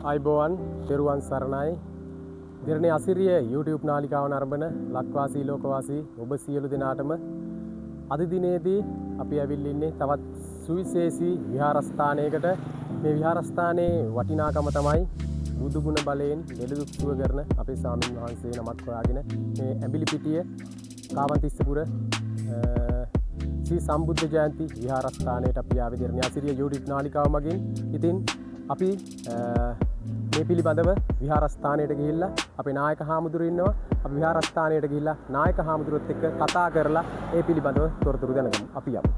අයිබෝවන් තෙරුවන් සරණයි. දිරණේ අසිරිය YouTube නාලිකාව නරඹන ලක්වාසී ලෝකවාසී ඔබ සියලු දෙනාටම අද දිනේදී අපි ඇවිල්ලා ඉන්නේ තවත් සුවිශේෂී විහාරස්ථානයකට. මේ විහාරස්ථානයේ වටිනාකම තමයි බුදු ගුණ බලයෙන් දෙලදුක් සුව කරන අපේ ස්වාමීන් වහන්සේ නමක් හොයාගෙන මේ ඇඹිලිපිටිය කාවන්තිස්සපුර ශ්‍රී සම්බුද්ධ ජයන්ති විහාරස්ථානයට අපි ආවේ දිරණේ අසිරිය YouTube නාලිකාව මගින්. ඉතින් අපි මේ පිළිබඳව විහාරස්ථානයට ගිහිල්ලා අපේ නායක හාමුදුරුවෝ ඉන්නවා. අපි විහාරස්ථානයට ගිහිල්ලා නායක හාමුදුරුවොත් එක්ක කතා කරලා ඒ පිළිබඳව තොරතුරු දැනගමු. අපි යමු.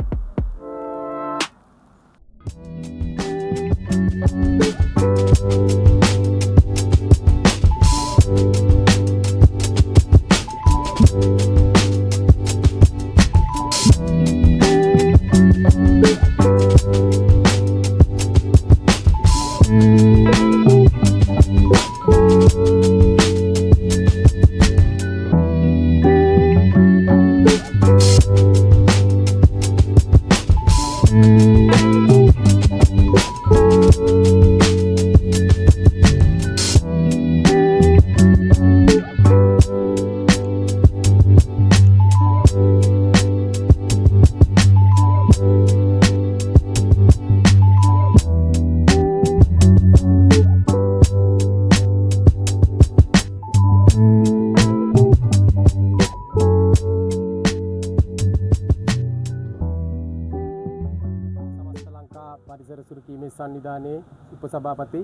පරිසර සුරකීමේ සංවිධානයේ උපසභාපති,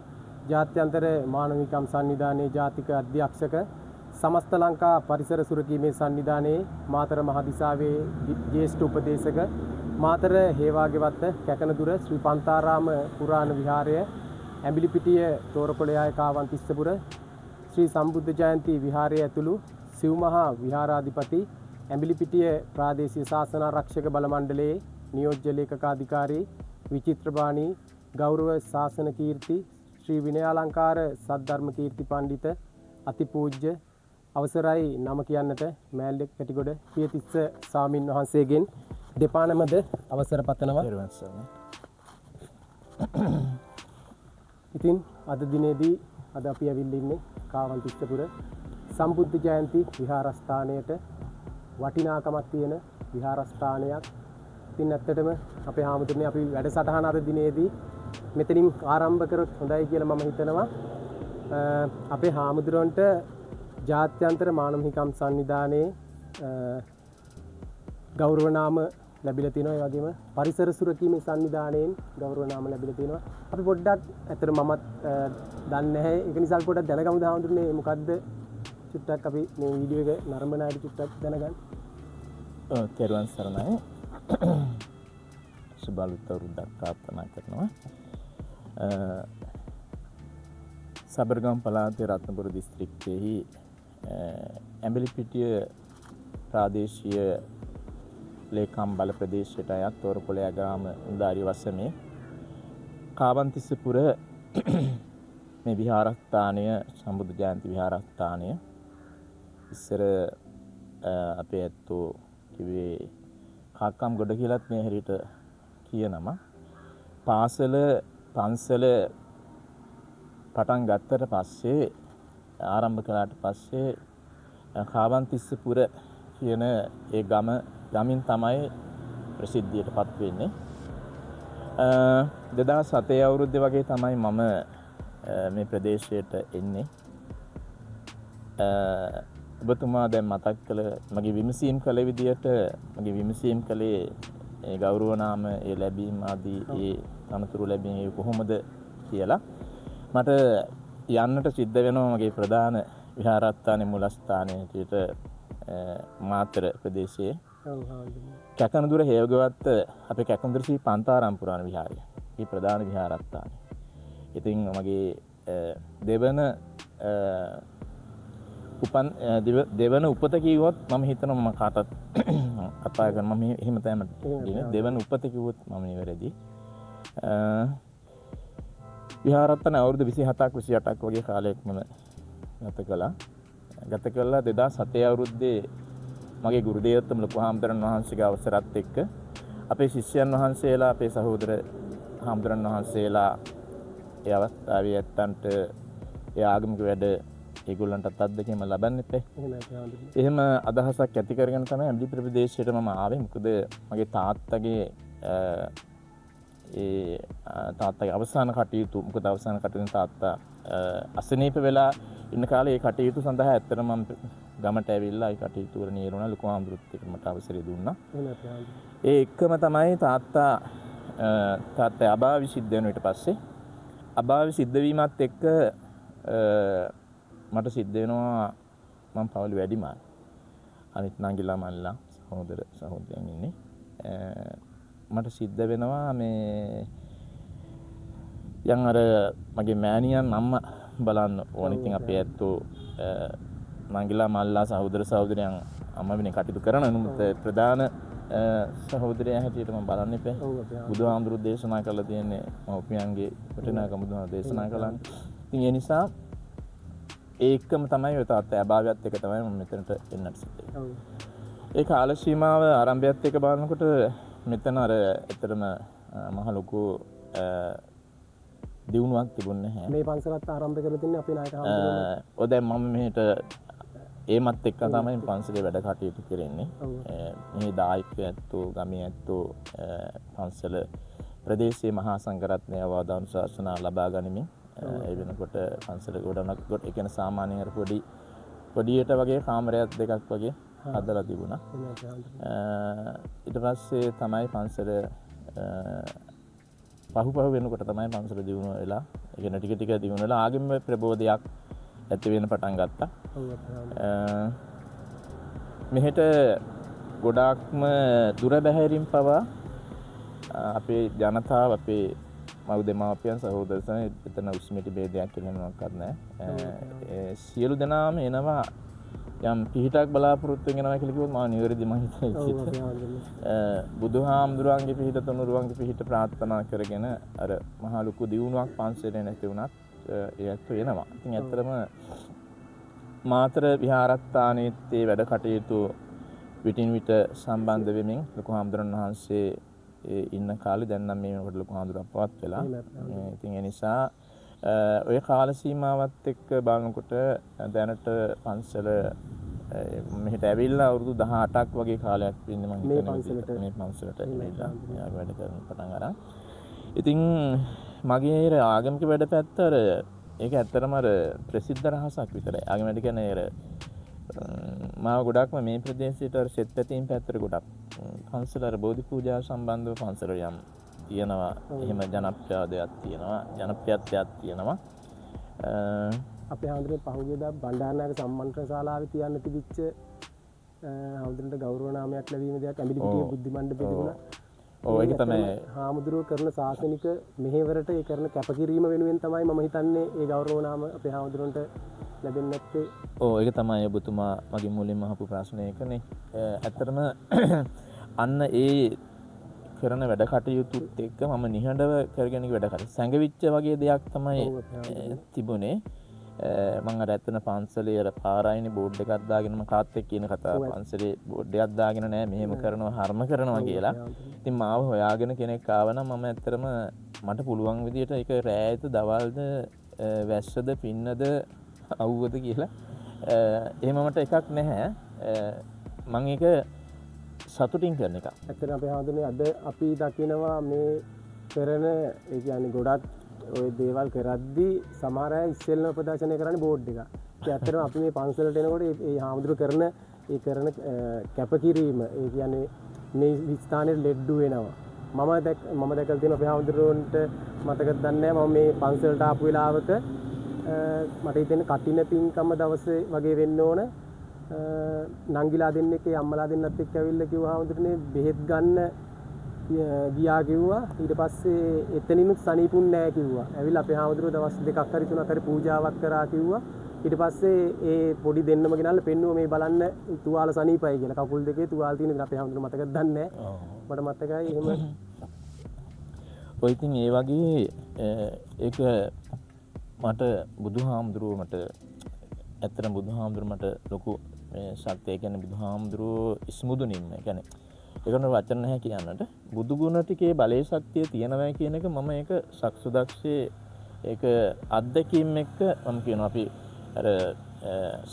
ජාත්‍යන්තර මානවිකම් සංවිධානයේ ජාතික අධ්‍යක්ෂක, සමස්ත ලංකා පරිසර සුරකීමේ සංවිධානයේ මාතර මහදිසාවේ ජ්‍යෙෂ්ඨ උපදේශක, මාතර හේවාගේවත්ත කැකනදුර ශ්‍රී පන්තාරාම පුරාණ විහාරය, ඇඹිලිපිටිය තෝරපොළයාය කාවන්තිස්සපුර ශ්‍රී සම්බුද්ධ ජයන්ති විහාරය ඇතුළු සිව්මහා විහාරාධිපති, ඇඹිලිපිටිය ප්‍රාදේශීය ශාසන ආරක්ෂක බල මණ්ඩලයේ නියෝජ්‍ය ලේකකාධිකාරී, විචිත්‍රබාණී ගෞරව ශාසන කීර්ති ශ්‍රී විනයාලංකාර සද්ධර්ම කීර්ති පණ්ඩිත අතිපූජ්‍ය අවසරයි නම කියන්නට මෑල්ලෙක් පැටිගොඩ පියතිස්ස ස්වාමින් වහන්සේගෙන් දෙපානමද අවසර පතනවා. ඉතින් අද දිනේදී අද අපි ඇවිල්ලා ඉන්නේ කාවන්තිස්සපුර සම්බුද්ධ ජයන්ති විහාරස්ථානයට. වටිනාකමක් තියෙන විහාරස්ථානයක්. ඉතින් ඇත්තටම අපේ හාමුදුරනේ අපි වැඩසටහන අද දිනේදී මෙතනින් ආරම්භ කරොත් හොඳයි කියලා මම හිතනවා. අපේ හාමුදුරන්ට ජාත්‍යන්තර මානව හිමිකම් සංවිධානයේ ගෞරව නාම ලැබිලා තිනවා. ඒ වගේම පරිසර සුරකීමේ සංවිධානයෙන් ගෞරව නාම ලැබිලා තිනවා. අපි පොඩ්ඩක් ඇත්තට මමත් දන්නේ නැහැ. ඒක නිසා පොඩ්ඩක් දැනගමුද හාමුදුරනේ මොකද්ද චුට්ටක් අපි මේ වීඩියෝ එක නරඹන අයට චුට්ටක් දැනගන්න. තෙරුවන් සරණයි. සුබලුත් අවුරුද්දක් ප්‍රාර්ථනා කරනවා. සබරගම් පළාතේ රත්නපුර දිස්ත්‍රික්කයේ ඇඹිලිපිටිය ප්‍රාදේශීය ලේකම් බල ප්‍රදේශයට අයත් තෝරපොළයා ග්‍රාම උදාරි වසමේ කාවන්තිස්සපුර මේ විහාරස්ථානය සම්බුද්ධ ජයන්ති විහාරස්ථානය ඉස්සර අපේ ඇත්තෝ කිව්වේ කාක්කම් ගොඩ කියලත් මේ හැරියට කියනම පාසල පන්සල පටන් ගත්තට පස්සේ ආරම්භ කළාට පස්සේ කාවන්තිස්සපුර කියන ඒ ගමින් තමයි ප්‍රසිද්ධියටපත් වෙන්නේ. 2007 අවුරුද්දේ වගේ තමයි මම මේ ප්‍රදේශයට එන්නේ. ඔබතුමා දැන් මතක් කළ මගේ විමසීම් කළ විදියට මගේ විමසීම් කළේ ඒ ගෞරව නාම ඒ ලැබීම ආදී ඒ තනතුරු ලැබීම කොහොමද කියලා මට යන්නට සිද්ධ වෙනවා. මගේ ප්‍රධාන විහාරස්ථානයේ මූලස්ථානයේ විදියට මාතර ප්‍රදේශයේ කැකනදුර හේවගවත්ත අපේ කැකනදුර ශ්‍රී පන්තාරාම පුරාණ විහාරය. මේ ප්‍රධාන විහාරස්ථානය. ඉතින් මගේ දෙවන උපත කිව්වොත් මම හිතනවා මම කාටත් කතා කරන මම එහෙම තමයි දෙවන උපත කිව්වොත් මම නිවැරදි. විහාරස්ථාන අවුරුදු 27ක් 28ක් වගේ කාලයක් මම ගත කළා. 2007 අවුරුද්දේ මගේ ගුරු දේවෝත්තම ලොකු හාමුදුරන් වහන්සේගේ අවසරත් එක්ක අපේ ශිෂ්‍යයන් වහන්සේලා අපේ සහෝදර හාමුදුරන් වහන්සේලා ඒ අවස්ථාවේ ඇත්තන්ට ඒ ආගමික වැඩ ඒගොල්ලන්ටත් අත්දැකීම ලබන්න එපා. එහෙම අදහසක් ඇති කරගෙන තමයි ඇඹිලි ප්‍රදේශයට මම ආවේ. මොකද මගේ තාත්තගේ තාත්තගේ අවසාන කටයුතු මොකද අවසාන කටයුතු තාත්තා අසනීප වෙලා ඉන්න කාලේ ඒ කටයුතු සඳහා ඇත්තටම මම ගමට ඇවිල්ලා ඒ කටයුතු වල නියරුණා. ලොකු ආම්දුරුත් එක්ක මට අවසරය දුන්නා. ඒ එක්කම තමයි තාත්තා අභාවි සිද්ධ වෙන ඊට පස්සේ අභාවි සිද්ධ වීමත් එක්ක මට සිද්ධ වෙනවා මම පවුලේ වැඩිමල්. අනිත් නංගිලා මල්ලා සහෝදර සහෝදරයන් ඉන්නේ. මට සිද්ධ වෙනවා මේ යන් අර මගේ මෑණියන් අම්මා බලන්න ඕන. ඉතින් අපේ ඇත්තෝ නංගිලා මල්ලා සහෝදර සහෝදරයන් අම්මා වෙන කටයුතු කරන නමුත් ප්‍රධාන සහෝදරයා හැටියට මම බලන්න එපා. බුදුහාමුදුරු දේශනා කළා තියෙන්නේ මව්පියන්ගේ වටිනාකම බුදුහාමුදුරු දේශනා කළා. ඉතින් ඒ නිසා ඒකම තමයි ඔය තාත්තා අභාවයත් එක තමයි මම මෙතනට එන්නට සිද්ධ වෙන්නේ. ඒ කාල සීමාව ආරම්භයත් එක බලනකොට මෙතන අර ඇත්තටම මහ ලොකු දියුණුවක් තිබුණේ නැහැ. මේ පන්සලත් ආරම්භ කරලා තින්නේ අපේ නායක හාමුදුරුවෝ. ඔය දැන් මම මෙහෙට ඒමත් එක්ක තමයි පන්සලේ වැඩ කටයුතු කරන්නේ. මේ දායකයෝ ඇත්තෝ ගමේ ඇත්තෝ පන්සල ප්‍රදේශීය මහා සංඝරත්නය අවවාදානුශාසනා ලබා ගනිමින් ඒ වෙනකොට පන්සල ගොඩනක් ඒ කියන්නේ සාමාන්‍යයෙන් අර පොඩියට වගේ කාමරයක් දෙකක් වගේ හදලා තිබුණා. ඊට පස්සේ තමයි පන්සල පහු වෙනකොට තමයි පන්සල දියුණු වෙලා ඒ කියන්නේ ටික දියුණු වෙලා ආගමික ප්‍රබෝධයක් ඇති වෙන පටන් ගත්තා. මෙහෙට ගොඩාක්ම දුර බැහැරින් පවා අපේ ජනතාව අපේ මව් දෙමාපියන් සහෝදරයන් එතන උස්මිටි ભેදයක් කියලා මොනවක්වත් නැහැ. සියලු දෙනාම එනවා යම් පිහිටක් බලාපොරොත්තු වෙනවා කියලා කිව්වොත් මම නිවැරදි මම හිතන්නේ. බුදුහාමුදුරන්ගේ පිහිට තුනුරුවන්ගේ පිහිට ප්‍රාර්ථනා කරගෙන අර මහා ලොකු දියුණුවක් පන්සලේ නැති වුණත් ඒ ඇත්තෝ එනවා. ඉතින් ඇත්තටම මාතර විහාරස්ථානයේ වැඩ කටයුතු විටින් විට සම්බන්ධ වෙමින් ලොකු හාමුදුරන් වහන්සේ ඉන්න කාලේ දැන් නම් මේ වෙනකොට ලොකු හාමුදුරුවෝ අපවත් වෙලා. ඉතින් ඒ නිසා ඔය කාල සීමාවත් එක්ක බලනකොට දැනට පන්සල මෙහෙට ඇවිල්ලා අවුරුදු 18ක් වගේ කාලයක් ඉන්නේ මම හිතන්නේ මේ පන්සලට ඇවිල්ලා වැඩ කරන පටන් අරන්. ඉතින් මගේ ආගමික වැඩ පැත්ත අර ඒක ඇත්තටම අර ප්‍රසිද්ධ රහසක් විතරයි. ආගම වැඩ කියන්නේ අර මාව ගොඩක්ම මේ ප්‍රදේශයට අර සෙත් පැතීම් පැත්තට ගොඩක් පන්සල අර බෝධි පූජා සම්බන්ධව පන්සල යම් තියෙනවා. එහෙම ජනප්‍රියතාවයක් තියෙනවා. ජනප්‍රියත්වයක් තියෙනවා. අපේ හාමුදුරුවෝ පහුගියදා බණ්ඩාරනායක සම්මන්ත්‍රණ ශාලාවේ තියන්න තිබිච්ච හාමුදුරන්ට ගෞරව නාමයක් ලැබීම දෙයක් ඇඹිලි පිටියේ බුද්ධි මණ්ඩපෙ තිබුණා. ඔව් ඒක තමයි හාමුදුරුවෝ කරන ශාසනික මෙහෙවරට ඒ කරන කැපකිරීම වෙනුවෙන් තමයි මම හිතන්නේ ඒ ගෞරව නාම අපේ හාමුදුරන්ට ලැබෙන්නේ නැත්තේ. ඔව් ඒක තමයි ඔබතුමා මගේ මුලින්ම අහපු ප්‍රශ්නයකනේ. ඇත්තටම අන්න ඒ කරන වැඩ කටයුතුත් එක්ක මම නිහඬව කරගෙන වැඩ කරා. සැඟවිච්ච වගේ දෙයක් තමයි තිබුණේ. මම අර ඇත්තන පන්සලේ අර පාරායිනේ බෝඩ් එකක් දාගෙන මම කාත් එක්ක කියන කතාව පන්සලේ බෝඩ් එකක් දාගෙන නෑ මෙහෙම කරනවා හර්ම කරනවා කියලා. ඉතින් මාව හොයාගෙන කෙනෙක් ආවනම් මම ඇත්තටම මට පුළුවන් විදියට ඒක රෑයද දවල්ද වැස්සද පින්නද අවුවද කියලා එහෙම මට එකක් නැහැ. මම ඒක සතුටින් කරන එක. ඇත්තට අපේ හාමුදුරනේ අද අපි දකිනවා මේ කරන ඒ කියන්නේ ගොඩක් ඔය දේවල් කරද්දී සමහර අය ඉස්සෙල්ම ප්‍රදර්ශනය කරන්නේ බෝඩ් එක. ඒ ඇත්තටම අපි මේ පන්සලට එනකොට මේ හාමුදුරු කරන කැපකිරීම ඒ කියන්නේ මේ ස්ථානයේ ලෙඩ්ඩු වෙනවා. මම දැකලා තියෙන අපේ හාමුදුරුවන්ට මතකද දන්නේ නැහැ මම මේ පන්සලට ආපු වෙලාවක මට හිතෙන්නේ කටින පින්කම දවසේ වගේ වෙන්න ඕන. නංගිලා දෙන්නෙක් ඒ අම්මලා දෙන්නත් එක්ක ඇවිල්ලා කිව්වා හාමුදුරනේ බෙහෙත් ගන්න ගියා කිව්වා. ඊට පස්සේ එතනිනුත් සනීපුන් නැහැ කිව්වා. ඇවිල්ලා අපේ හාමුදුරුවෝ දවස් 2ක් හරි 3ක් හරි පූජාවක් කරා කිව්වා. ඊට පස්සේ ඒ පොඩි දෙන්නම ගෙනල්ලා පෙන්නුවා මේ බලන්න තුවාල සනීපයි කියලා. කකුල් දෙකේ තුවාල තියෙන අපේ හාමුදුරුවෝ මතකද දන්නේ නැහැ. මට මතකයි එහෙම. ඔය ඉතින් ඒ වගේ ඒක මට බුදුහාමුදුරුවෝ මට ඇත්තටම බුදුහාමුදුරුවෝ මට ලොකු ශක්තිය කියන්නේ බුදුහාමුදුරුවෝ ඉස්මුදුනින්ම කියන්නේ ඒකන වචන නැහැ කියන්නට බුදු ගුණ ටිකේ බලයේ ශක්තිය තියෙනවා කියන එක මම ඒක සක්සුදක්ෂේ ඒක අත්දැකීම් එක්ක මම කියනවා අපි අර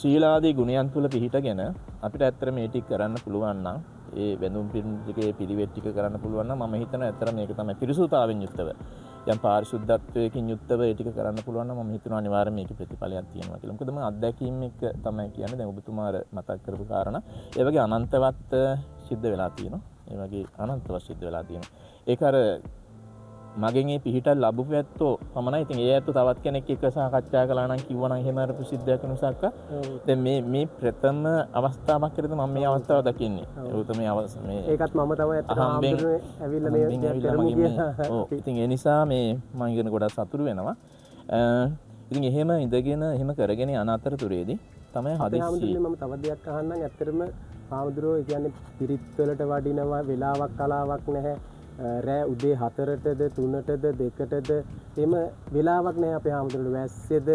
ශීලාදී ගුණයන් තුල පිහිටගෙන අපිට ඇත්තට මේ ටික කරන්න පුළුවන් නම් ඒ වැඳුම් පිළිම ටිකේ පිළිවෙත් ටික කරන්න පුළුවන් නම් මම හිතනවා ඇත්තට මේක තමයි පිරිසුදුතාවෙන් යුක්තව යම් පාරිශුද්ධත්වයකින් යුක්තව ඒ ටික කරන්න පුළුවන් නම් මම හිතනවා අනිවාර්යයෙන් මේකේ ප්‍රතිඵලයක් තියෙනවා කියලා. මොකද මම අත්දැකීම් එක්ක තමයි කියන්නේ දැන් ඔබතුමා අර මතක් කරපු කාරණා ඒ වගේ අනන්තවත් සිද්ධ වෙලා තියෙනවා. ඒ වගේ අනන්තවත් සිද්ධ වෙලා තියෙනවා. ඒක අර මගෙන් මේ පිහිට ලැබුපු ඇත්තෝ පමණයි. ඉතින් ඒ ඇත්තෝ තවත් කෙනෙක් එක්ක සාකච්ඡා කළා නම් කිව්වා නම් එහෙම අර ප්‍රසිද්ධයක් වෙනසක්. දැන් මේ ප්‍රථම අවස්ථාවක් විදිහට මම මේ අවස්ථාව දකින්නේ. ඒකත් මේ ඒකත් මම තමයි ඇත්තටම ඇවිල්ලා මේ කරමු කියලා. ඔව්. ඉතින් ඒ නිසා මේ මම ඉගෙන ගොඩක් සතුටු වෙනවා. ඉතින් එහෙම ඉඳගෙන එහෙම කරගෙන යන අතරතුරේදී තමයි හදිස්සියේ මම තව දෙයක් අහන්නම්. ඇත්තටම හාමුදුරුවෝ කියන්නේ පිරිත් වලට වඩිනවා වෙලාවක් කලාවක් නැහැ. රෑ උදේ 4ටද 3ටද 2ටද එහෙම වෙලාවක් නැහැ අපේ හාමුදුරුවෝ. වැස්සේද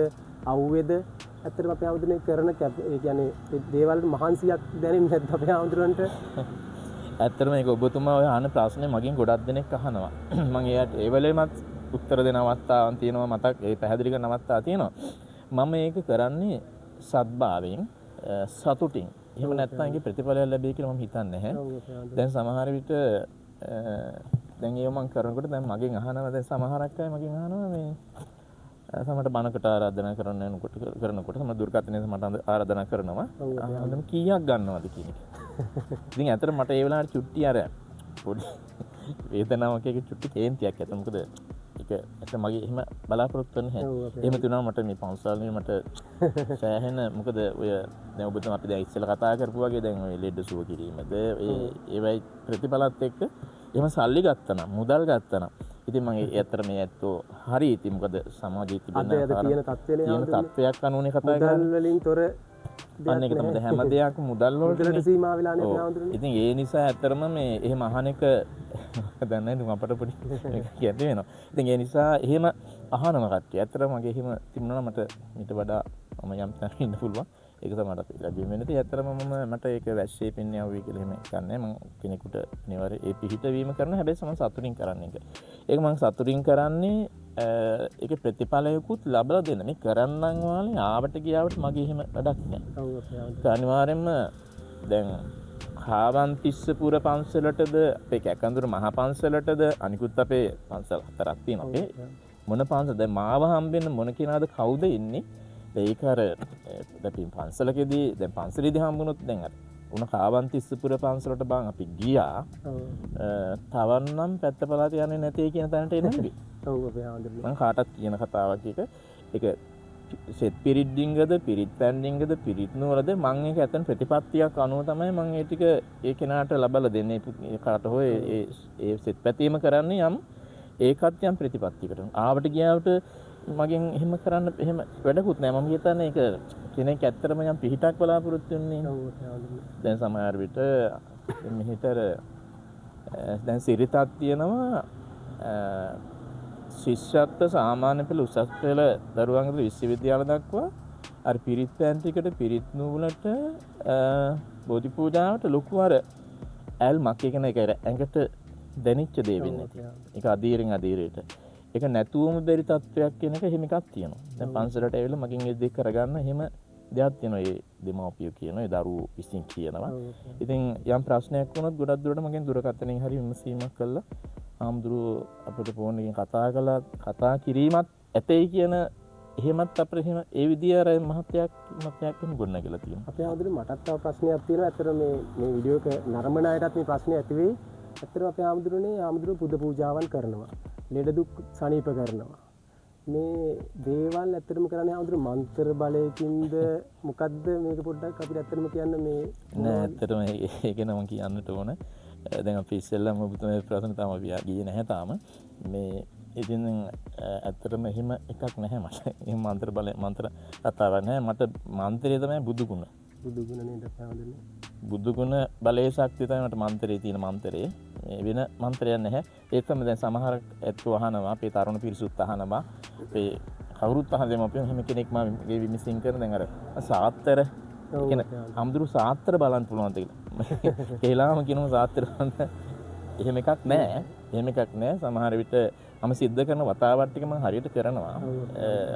අවුවේද ඇත්තටම අපේ හාමුදුරුවෝ කරන ඒ කියන්නේ දේවල් මහන්සියක් දැනෙන්නේ නැද්ද අපේ හාමුදුරුවන්ට? ඇත්තටම මේක ඔබතුමා ඔය අහන ප්‍රශ්නේ මගෙන් ගොඩක් දෙනෙක් අහනවා. මම එයාට ඒ වෙලෙමත් උත්තර දෙන අවස්ථාවන් තියෙනවා මතක් ඒ පැහැදිලි කරන අවස්ථා තියෙනවා. මම මේක කරන්නේ සත්භාවයෙන් සතුටින්. එහෙම නැත්නම් ඒකේ ප්‍රතිඵලයක් ලැබෙයි කියලා මම හිතන්නේ නැහැ. දැන් සමහර විට දැන් ඒව මම කරනකොට දැන් මගෙන් අහනවා දැන් සමහරක් අය මගෙන් අහනවා මේ සමහරට බණකට ආරාධනා කරනකොට සමහර දුර්ගතනේ මට ආරාධනා කරනවා අහන්න කීයක් ගන්නවද කියන එක. ඉතින් ඇත්තට මට ඒ වෙලාවට චුට්ටි අර පොඩි වේදනාවක් එක චුට්ටි කේන්තියක් ඇත. මොකද ඒක ඇත්ත මගේ එහෙම බලාපොරොත්තු වෙන්නේ නැහැ. එහෙම තුනම මට මේ පන්සල්නේ මට සෑහෙන මොකද ඔය දැන් ඔබතුමා අපි දැන් ඉස්සෙල්ලා කතා කරපු වගේ දැන් ඔය ලෙඩ සුව කිරීමද ඒවයි ප්‍රතිඵලත් එක්ක එහෙම සල්ලි ගත්තනම් මුදල් ගත්තනම් ඉතින් මම ඇත්තට මේ ඇත්තෝ හරි ඉතින් මොකද සමාජයේ තිබෙන තියෙන තත්ත්වයක් අනුවනේ කතා කරන්නේ. මුදල් වලින් තොර අන්න ඒක තමයි හැම දෙයක්ම මුදල් වලට සීමා වෙලා නැහැ හාමුදුරනේ. ඉතින් ඒ නිසා ඇත්තටම මේ එහෙම අහන එක දැන් නේද අපට පොඩි කියන්න වෙනවා. ඉතින් ඒ නිසා එහෙම අහනම කට්ටිය ඇත්තටම මගේ එහෙම තිබුණා මට ඊට වඩා මම යම් තැනක ඉන්න පුළුවන්. ඒක තමයි මට ලැබෙන්නේ. වෙන්නේ. ඉතින් ඇත්තටම මට ඒක වැස්සේ පින්නේ ආවි කියලා එහෙම ගන්නෑ. මම කෙනෙකුට නිවාරේ ඒ පිහිට වීම කරන හැබැයි මම සතුටින් කරන්නේ ඒක. ඒක මම සතුටින් කරන්නේ ඒක ප්‍රතිඵලයකුත් ලබලා දෙන්න. මේ කරන්නම් වාලේ ආවට ගියාවට මගේ එහෙම වැඩක් නෑ. අනිවාර්යෙන්ම දැන් කාවන්තිස්සපුර පන්සලටද අපේ කැකඳුර මහා පන්සලටද අනිකුත් අපේ පන්සල් හතරක් තියෙනවා. අපේ මොන පන්සල දැන් මාව හම්බෙන්න මොන කෙනාද කවුද ඉන්නේ? ඒක අර දැන් පන්සලකදී දැන් පන්සලේදී හම්බුනොත් දැන් අර උණ කාවන්තිස්සපුර පන්සලට බං අපි ගියා. තවන්නම් පැත්ත පළාත යන්නේ නැtei කියන තැනට එන්නේ. ඔව් අපේ හාමුදුරනේ. මම කාටත් කියන කතාවක් ඒක සෙත් පිරිත් ඩිංගද පිරිත් පැන් ඩිංගද පිරිත් නුවරද මම ඒක ඇතන ප්‍රතිපත්තියක් අනුව තමයි මම ඒ ටික ඒ කෙනාට ලබලා දෙන්නේ. කාට හෝ ඒ සෙත් පැතීම කරන්නේ යම් ඒකත් යම් ප්‍රතිපත්තියකට. ආවට ගියාට මගෙන් එහෙම කරන්න එහෙම වැඩකුත් නෑ. මම හිතන්නේ ඒක කෙනෙක් ඇත්තටම යම් පිහිටක් බලාපොරොත්තු වෙන්නේ. දැන් සමහර විට මෙහෙතර දැන් සිරිතක් තියෙනවා ශිෂ්‍යත්ව සාමාන්‍ය පෙළ උසස් පෙළ දරුවන්ගේ විශ්වවිද්‍යාල දක්වා අර පිරිත් පෑන් ටිකට පිරිත් නූලට බෝධි පූජාවට ලොකු අර ඇල්මක් කියන එක ඇඟට දැනෙච්ච දේ වෙන්නේ. ඒක අදීරෙන් අදීරයට. ඒක නැතුවම බැරි තත්වයක් කියන එක එහෙම එකක් තියෙනවා. දැන් පන්සලට ඇවිල්ලා මගෙන් ඒ දෙක කරගන්න එහෙම දෙයක් තියෙනවා. ඒ දෙමව්පියෝ කියනවා, ඒ දරුවෝ විසින් කියනවා. ඉතින් යම් ප්‍රශ්නයක් වුණොත් ගොඩක් දුරට මගෙන් දුරකථනයෙන් හරි විමසීමක් කළා. ආම්දුරු අපිට ෆෝන් එකෙන් කතා කිරීමත් ඇතේ කියන එහෙමත් අපිට එහෙම ඒ විදිය අර මහත්යක් එහෙම ගොඩනගලා තියෙනවා. අපේ ආම්දුරු මටත් තව ප්‍රශ්නයක් තියෙනවා. ඇත්තට මේ වීඩියෝ එක නරඹන අයටත් මේ ප්‍රශ්නේ ඇති වෙයි. ඇත්තටම අපේ ආම්දුරු පුද පූජාවන් කරනවා. ලෙඩ දුක් සනීප කරනවා. මේ දේවල් ඇත්තටම කරන්නේ ආම්දුරු මන්ත්‍ර බලයකින්ද මොකද්ද මේක පොඩ්ඩක් අපිට ඇත්තටම කියන්න මේ නෑ ඇත්තටම ඒක නම කියන්නට ඕන. දැන් අපි ඉස්සෙල්ලාම ඔබතුමා ප්‍රශ්න තාම අපි ගියේ නැහැ තාම. මේ ඉතින් ඇත්තටම එහෙම එකක් නැහැ මට. එහෙම මන්ත්‍ර කතාවක් නැහැ. මට මන්ත්‍රය තමයි බුදු ගුණ. බුදු ගුණ නේද පැහැදිලිනේ. බුදු ගුණ බලයේ ශක්තිය තමයි මට මන්ත්‍රයේ තියෙන මන්ත්‍රය. මේ වෙන මන්ත්‍රයක් නැහැ. ඒක තමයි දැන් සමහර ඇත්තෝ අහනවා අපේ තරුණ පිරිසුත් අහනවා. අපේ කවුරුත් අහනවා අපි හැම කෙනෙක් මගේ විමසින් කරන දැන් අර සාත්තර කියන අම්දුරු සාත්තර බලන්න පුළුවන්ද කියලා. කේලාම කියනවා සාත්තර බලන්න. එහෙම එකක් නෑ. එහෙම එකක් නෑ. සමහර විට මම සිද්ධ කරන වතාවත් ටික මම හරියට කරනවා.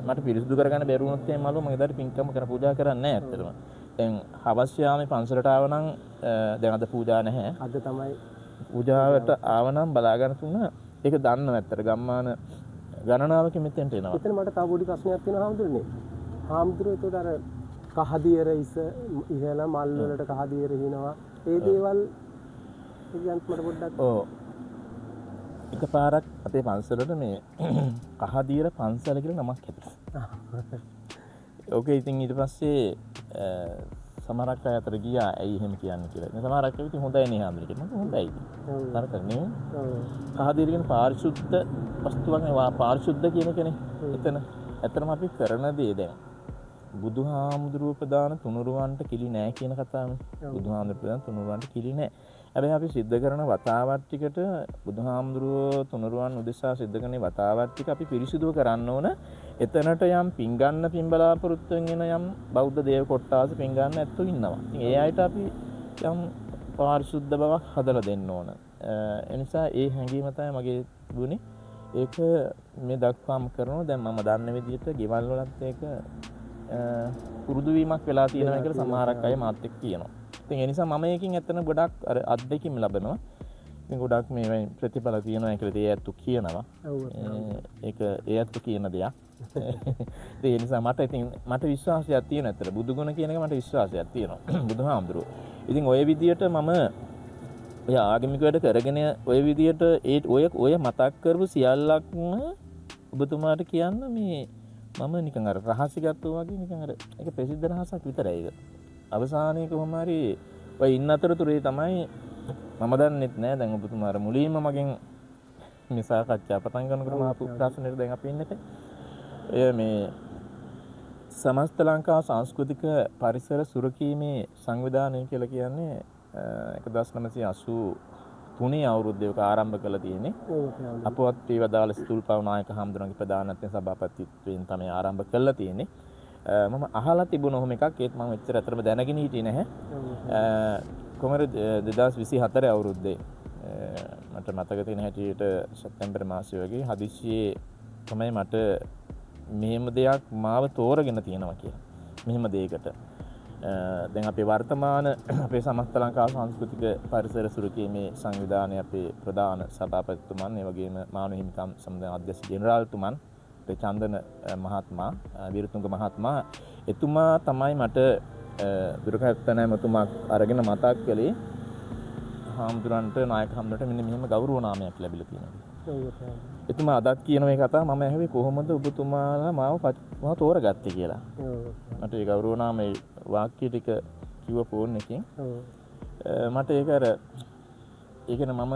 මට පිරිසිදු කරගන්න බැරි වුණොත් එහෙම මලෝ මම එදාට පින්කම කර පූජා කරන්නේ නෑ ඇත්තටම. දැන් හවස් යාමේ පන්සලට ආව නම් දැන් අද පූජා නැහැ. අද තමයි පූජාවට ආව නම් බලා ගන්න තුන ඒක දන්නව ඇත්තට ගම්මාන ගණනාවකින් මෙතෙන්ට එනවා. එතන මට තව පොඩි ප්‍රශ්නයක් තියෙනවා හාමුදුරනේ. හාමුදුරුවෝ ඒකට අර කහදියර ඉහළ මල් වලට කහදියර හිනවා. ඒ දේවල් කියන්ත් මට පොඩ්ඩක්. ඔව්. එකපාරක් අපේ පන්සලට මේ කහදියර පන්සල කියලා නමක් හැදුවා. ඕකේ ඉතින් ඊට පස්සේ සමහරක් අය අතර ගියා ඇයි එහෙම කියන්නේ කියලා. ඉතින් සමහරක් අය ඉතින් හොඳයි නේ හාමුදුරුවෝ කියලා. මම හොඳයි ඉතින්. තරකනේ. කහදියර කියන පාරිශුද්ධ වස්තුවක් නේ පාරිශුද්ධ කියන එකනේ. එතන ඇත්තටම අපි කරන දේ දැන් බුදුහාමුදුරුවෝ ප්‍රදාන තුනුරුවන්ට කිලි නෑ කියන කතාවනේ. බුදුහාමුදුරුවෝ ප්‍රදාන තුනුරුවන්ට කිලි නෑ. හැබැයි අපි සිද්ධ කරන වතාවත් ටිකට බුදුහාමුදුරුවෝ තුනුරුවන් උදෙසා සිද්ධ කරන වතාවත් ටික අපි පිරිසිදු කරන්න ඕන. එතනට යම් පින් ගන්න පින් බලාපොරොත්තුෙන් එන යම් බෞද්ධ දේව කොට්ටාස පින් ගන්න ඇත්තෝ ඉන්නවා. ඉතින් ඒ අයට අපි යම් පාරිශුද්ධ බවක් හදලා දෙන්න ඕන. ඒ නිසා ඒ හැඟීම තමයි මගේ තිබුණේ. ඒක මේ දක්වාම කරනවා. දැන් මම දන්න විදිහට ගෙවල් වලත් ඒක පුරුදු වීමක් වෙලා තියෙනවා කියලා සමහරක් අය මාත් එක්ක කියනවා. ඉතින් ඒ නිසා මම ඒකෙන් ඇත්තන ගොඩක් අර අත්දැකීම් ලබනවා. ඉතින් ගොඩක් මේ ප්‍රතිඵල තියෙනවා කියලා ඒ ඇත්තු කියනවා. ඒක ඒ ඇත්තු කියන දෙයක්. ඒ නිසා මට විශ්වාසයක් තියෙනවා ඇත්තට. බුදු ගුණ කියන එක මට විශ්වාසයක් තියෙනවා. බුදුහාමුදුරුවෝ. ඉතින් ওই විදියට මම ඔය ආගමික වැඩ කරගෙන ওই විදියට ඔය මතක් කරපු සියල්ලක්ම ඔබතුමාට කියන්න මේ මම නිකන් අර රහසි ගත්තා වගේ නිකන් අර ඒක ප්‍රසිද්ධ රහසක් විතරයි ඒක. අවසානයේ කොහොම හරි ඔය ඉන්න අතරතුරේ තමයි මම දන්නෙත් නෑ දැන් ඔබතුමාට මුලින්ම මගෙන් මේ සාකච්ඡා පටන් ගන්නකොට මාපු ප්‍රශ්නෙට දැන් අපි ඉන්නේ. එය මේ සමස්ත ලංකා සංස්කෘතික පරිසර සුරකීමේ සංවිධානය කියලා කියන්නේ 1983 අවුරුද්දේක ආරම්භ කළ තියෙන්නේ. අපවත් ප්‍රේවදාල සිතුල්පව නායක හාමුදුරන්ගේ ප්‍රධානත්වයෙන් සභාපතිත්වයෙන් තමයි ආරම්භ කළා තියෙන්නේ. මම අහලා තිබුණ ඔහොම එකක් ඒත් මම එච්චර අතරම දැනගෙන හිටියේ නැහැ. කොහමද 2024 අවුරුද්දේ මට මතක තියෙන හැටියට සැප්තැම්බර් මාසයේ වගේ හදිස්සියේ තමයි මට මෙහෙම දෙයක් මාව තෝරගෙන තියෙනවා කියලා. මෙහෙම දෙයකට දැන් අපේ වර්තමාන අපේ සමස්ත ලංකා සංස්කෘතික පරිසර සුරකීමේ සංවිධානයේ අපේ ප්‍රධාන සභාපතිතුමන් ඒ වගේම මානව හිමිකම් සම්බන්ධ අධ්‍යක්ෂ ජෙනරාල්තුමන් චන්දන මහත්මයා විරුතුංග මහත්මයා එතුමා තමයි මට දුරකථන මතුමක් අරගෙන මතක් කළේ හාමුදුරන්ට නායක හාමුදුරන්ට මෙන්න මෙහෙම ගෞරව නාමයක් ලැබිලා තියෙනවා. එතුමා අදත් කියන මේ කතාව මම ඇහුවේ කොහොමද ඔබතුමාලා මාව තෝරගත්තේ කියලා. මට ඒ ගෞරව නාමයේ වාක්‍ය ටික කිව්ව ෆෝන් එකෙන්. මට ඒක අර ඒ කියන්නේ මම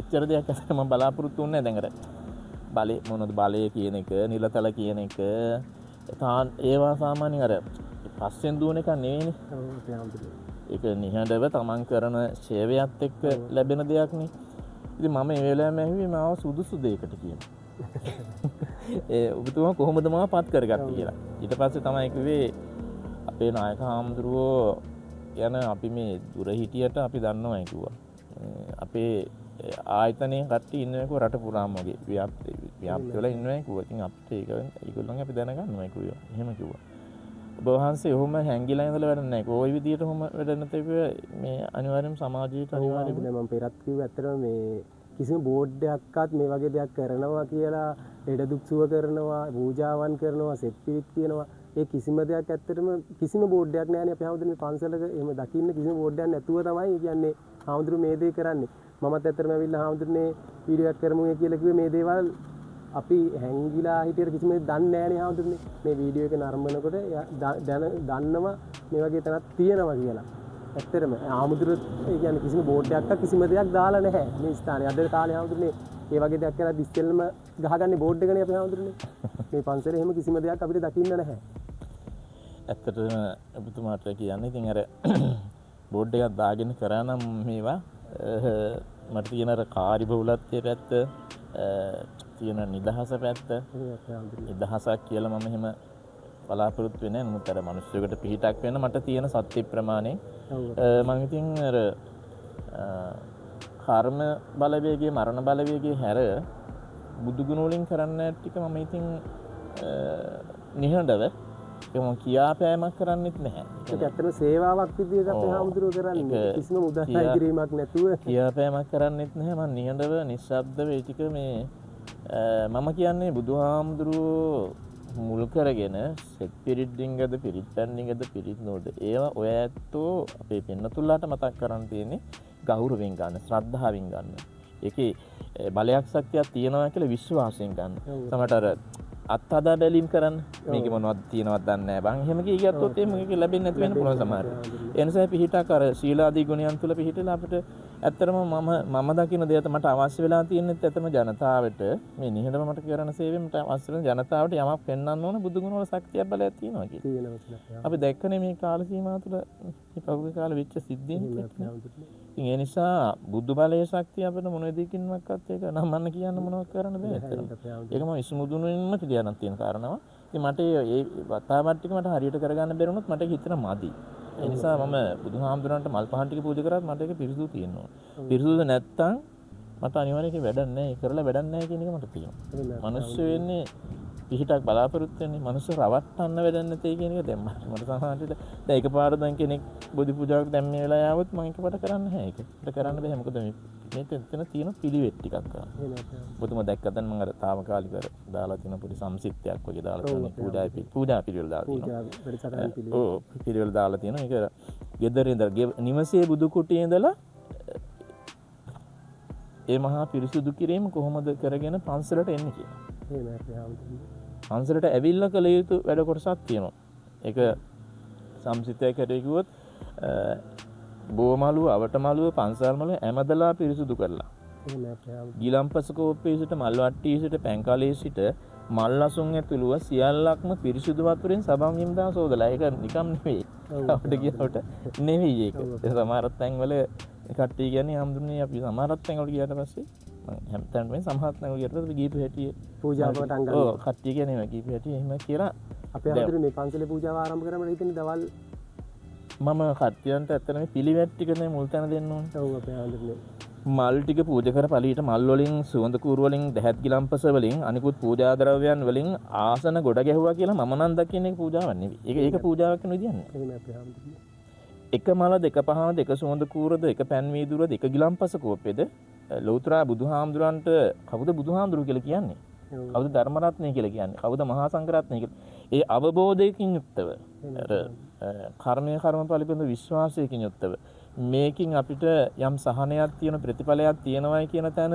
එච්චර දෙයක් අතර මම බලාපොරොත්තු වෙන්නේ නැහැ දැන් අර බලේ මොනවද බලය කියන එක නිලතල කියන එක ඒවා සාමාන්‍යයෙන් අර පස්සෙන් දුවන එක නෙවෙයිනේ. ඒක නිහඬව තමන් කරන සේවයත් එක්ක ලැබෙන දෙයක් නේ. ඉතින් මම ඒ වෙලාවෙම ඇහුවේ මාව සුදුසු දෙයකට කියලා. ඔබතුමා කොහොමද මාව පත් කරගත්තේ කියලා. ඊට පස්සේ තමයි කිව්වේ අපේ නායක හාමුදුරුවෝ යන අපි මේ දුර හිටියට අපි දන්නවා කිව්වා. අපේ ආයතනයේ කට්ටිය ඉන්නවකෝ රට පුරාම වගේ ව්‍යාප්ත වෙලා ඉන්නවා කිව්වා. ඉතින් අපිට ඒගොල්ලන් අපි දැනගන්නවා කිව්වා. එහෙම කිව්වා. ඔබ වහන්සේ ඔහොම හැංගිලා ඉඳලා වැඩ නැහැ. කොයි විදියට ඔහොම වැඩ නැතේ මේ අනිවාර්යයෙන්ම සමාජයට අනිවාර්යයෙන්ම මම පෙරත් කිව්ව ඇත්තටම මේ කිසිම බෝඩ් එකක්වත් මේ වගේ දෙයක් කරනවා කියලා ලෙඩ දුක් සුව කරනවා පූජාවන් කරනවා සෙත් පිරිත් කියනවා ඒ කිසිම දෙයක් ඇත්තටම කිසිම බෝඩ් එකක් නැහැ නේ අපේ හැමෝටම මේ පන්සලක එහෙම දකින්න කිසිම බෝඩ් එකක් නැතුව තමයි කියන්නේ හාමුදුරු මේ දේ කරන්නේ මමත් ඇත්තටම ඇවිල්ලා හාමුදුරනේ වීඩියෝ එකක් කරමු කියලා කිව්වේ මේ දේවල් අපි හැංගිලා හිටියට කිසිම දන්නේ නැහැ නේ හාමුදුරනේ මේ වීඩියෝ එක නරඹනකොට දන්නවා මේ වගේ තැනක් තියෙනවා කියලා ඇත්තටම හාමුදුරුවෝ ඒ කියන්නේ කිසිම බෝඩ් එකක් කිසිම දෙයක් දාලා නැහැ මේ ස්ථානේ අද කාලේ හාමුදුරනේ ඒ වගේ දෙයක් කරලා ඉස්සෙල්ලම ගහගන්නේ බෝඩ් එකනේ අපේ හාමුදුරනේ මේ පන්සලේ එහෙම කිසිම දෙයක් අපිට දකින්න නැහැ ඇත්තටම ඔබතුමාට කියන්නේ ඉතින් අර බෝඩ් එකක් දාගෙන කරා නම් මේවා මට තියෙන අර කාර්යබහුලත්වයේ පැත්ත තියෙන නිදහස පැත්ත නිදහසක් කියලා මම එහෙම බලාපොරොත්තු වෙන්නේ නැහැ. නමුත් අර මිනිස්සුන්ට පිහිටක් වෙන්න මට තියෙන සත්‍ය ප්‍රමාණය මම ඉතින් අර කර්ම බලවේගයේ මරණ බලවේගයේ හැර බුදු ගුණ වලින් කරන්න ටික මම ඉතින් නිහඬව ඒක කියාපෑමක් කරන්නෙත් නැහැ. ඒක ඇත්තටම සේවාවක් විදිහට අපේ හාමුදුරුවෝ කරන්නේ. කිසිම උදාහරණ කිරීමක් නැතුව කියාපෑමක් කරන්නෙත් නැහැ. මම නිහඬව නිශ්ශබ්දව ඒ ටික මේ මම කියන්නේ බුදුහාමුදුරුවෝ මුල් කරගෙන සෙත් පිරිත් ඩිංගද පිරිත් පැන් ඩිංගද පිරිත් නෝද ඒවා ඔය ඇත්තෝ අපේ පින්නතුල්ලාට මතක් කරන් තියෙන්නේ ගෞරවයෙන් ගන්න, ශ්‍රද්ධාවෙන් ගන්න. ඒකේ බලයක් ශක්තියක් තියෙනවා කියලා විශ්වාසයෙන් ගන්න. සමහරට අර අත්හදා බැලීම් කරන්න මේක මොනවද තියෙනවද දන්නේ නැහැ බං. එහෙම කීගත්තොත් මේක ලැබෙන්නේ නැති වෙන්න පුළුවන් සමහර. ඒ නිසා පිහිටක් අර ශීලාදී ගුණයන් තුල පිහිටලා අපිට ඇත්තටම මම දකින්න දෙයට මට අවශ්‍ය වෙලා තියෙන්නේ ඇත්තම ජනතාවට මේ නිහඬව මට කරන සේවය මට අවශ්‍ය වෙන ජනතාවට යමක් පෙන්වන්න ඕන බුදු ගුණ වල ශක්තියක් බලයක් තියෙනවා කියලා. අපි දැක්කනේ මේ කාල සීමාව තුළ මේ පහුගිය කාලෙ වෙච්ච සිද්ධීන්. ඉතින් ඒ නිසා බුදු බලයේ ශක්තිය අපිට මොන විදිහකින්වත් ඒක නම්මන්න කියන්න මොනවක් කරන්න බෑ ඇත්තටම. ඒක මම ඉස්මුදුනින්ම කියන්නත් තියෙන කාරණාව. ඉතින් මට ඒ වතාවත් ටික මට හරියට කරගන්න බැරුණොත් මට හිතෙන මදි. ඒ නිසා මම බුදුහාමුදුරන්ට මල් පහන් ටික පූජා කරාත් මට ඒක පිරිසුදු තියෙනවා. පිරිසුදු නැත්තම් මට අනිවාර්යයෙන් වැඩක් නැහැ. ඒ කරලා වැඩක් නැහැ කියන එක මට තියෙනවා. මිනිස්සු වෙන්නේ පිහිටක් බලාපොරොත්තු වෙන්නේ මිනිස්සු රවට්ටන්න වැඩක් නැtei කියන එක දැන් මට සමහරවිට දැන් එකපාර දැන් කෙනෙක් බෝධි පූජාවකට දැන් මේ වෙලාව ආවොත් මම එකපාරට කරන්න නැහැ ඒක. ඒක කරන්න බෑ මොකද මේ තෙතන තියෙන පිළිවෙත් ටිකක් කරන්න. ඔබතුම දැක්කද මම අර තාවකාලික දාලා තියෙන පොඩි සංසිද්ධියක් වගේ දාලා තියෙන පූජා පිළිවෙල දාලා තියෙනවා. ඔව් පිළිවෙල දාලා තියෙනවා. ඒක ගෙදර ඉඳලා නිවසේ බුදු කුටියේ ඉඳලා ඒ මහා පිරිසුදු කිරීම කොහොමද කරගෙන පන්සලට එන්නේ කියලා. පන්සලට ඇවිල්ලා කළ යුතු වැඩ කොටසක් තියෙනවා. ඒක සම්සිතයක් හැටියට කිව්වොත් බෝමලුව, අවටමලුව, පන්සල්මලුව ඇමදලා පිරිසුදු කරලා. ගිලම්පස කෝප්පේ සිට මල් වට්ටියේ සිට පැංකලයේ සිට මල් අසුන් ඇතුළුව සියල්ලක්ම පිරිසුදු වතුරෙන් සබන් හිම්දා සෝදලා. ඒක නිකම් නෙවෙයි. අපිට කියවට නෙවෙයි ඒක. ඒ සමහර තැන්වල කට්ටිය කියන්නේ හම්දුනේ අපි සමහර තැන්වල ගියාට පස්සේ හැමතැනම සමහර තැන්වල ගියාට පස්සේ ගීපු හැටි පූජාවකට අංගන. ඔව් කට්ටිය කියන්නේ මේ ගීපු හැටි එහෙම කියලා. අපේ හාමුදුරුවෝ මේ පන්සලේ පූජාව ආරම්භ කරාම හිතන්නේ දවල් මම කට්ටියන්ට ඇත්තටම පිළිවෙත් ටික නේ මුල් තැන දෙන්න ඕනේ. ඔව් අපේ හාමුදුරුවෝ මල් ටික පූජා කර පළියට මල් වලින් සුවඳ කූරු වලින් දැහැත් ගිලම්පස වලින් අනිකුත් පූජා ද්‍රව්‍යයන් වලින් ආසන ගොඩ ගැහුවා කියලා මම නම් දකින්නේ ඒක පූජාවක් නෙවෙයි. ඒක පූජාවක් වෙන විදියක් නෙවෙයි. එහෙම අපේ හාමුදුරුවෝ එක මල දෙක පහන දෙක සුවඳ කූරද එක පැන් වීදුරද එක ගිලම්පස කෝපෙද ලෞතර බුදුහාමුදුරන්ට කවුද බුදුහාමුදුරු කියලා කියන්නේ? කවුද ධර්ම රත්නය කියලා කියන්නේ? කවුද මහා සංඝ රත්නය කියලා? ඒ අවබෝධයකින් යුක්තව කර්මය කර්මඵල පිළිබඳ විශ්වාසයකින් යුක්තව මේකින් අපිට යම් සහනයක් තියෙන ප්‍රතිඵලයක් තියෙනවායි කියන තැන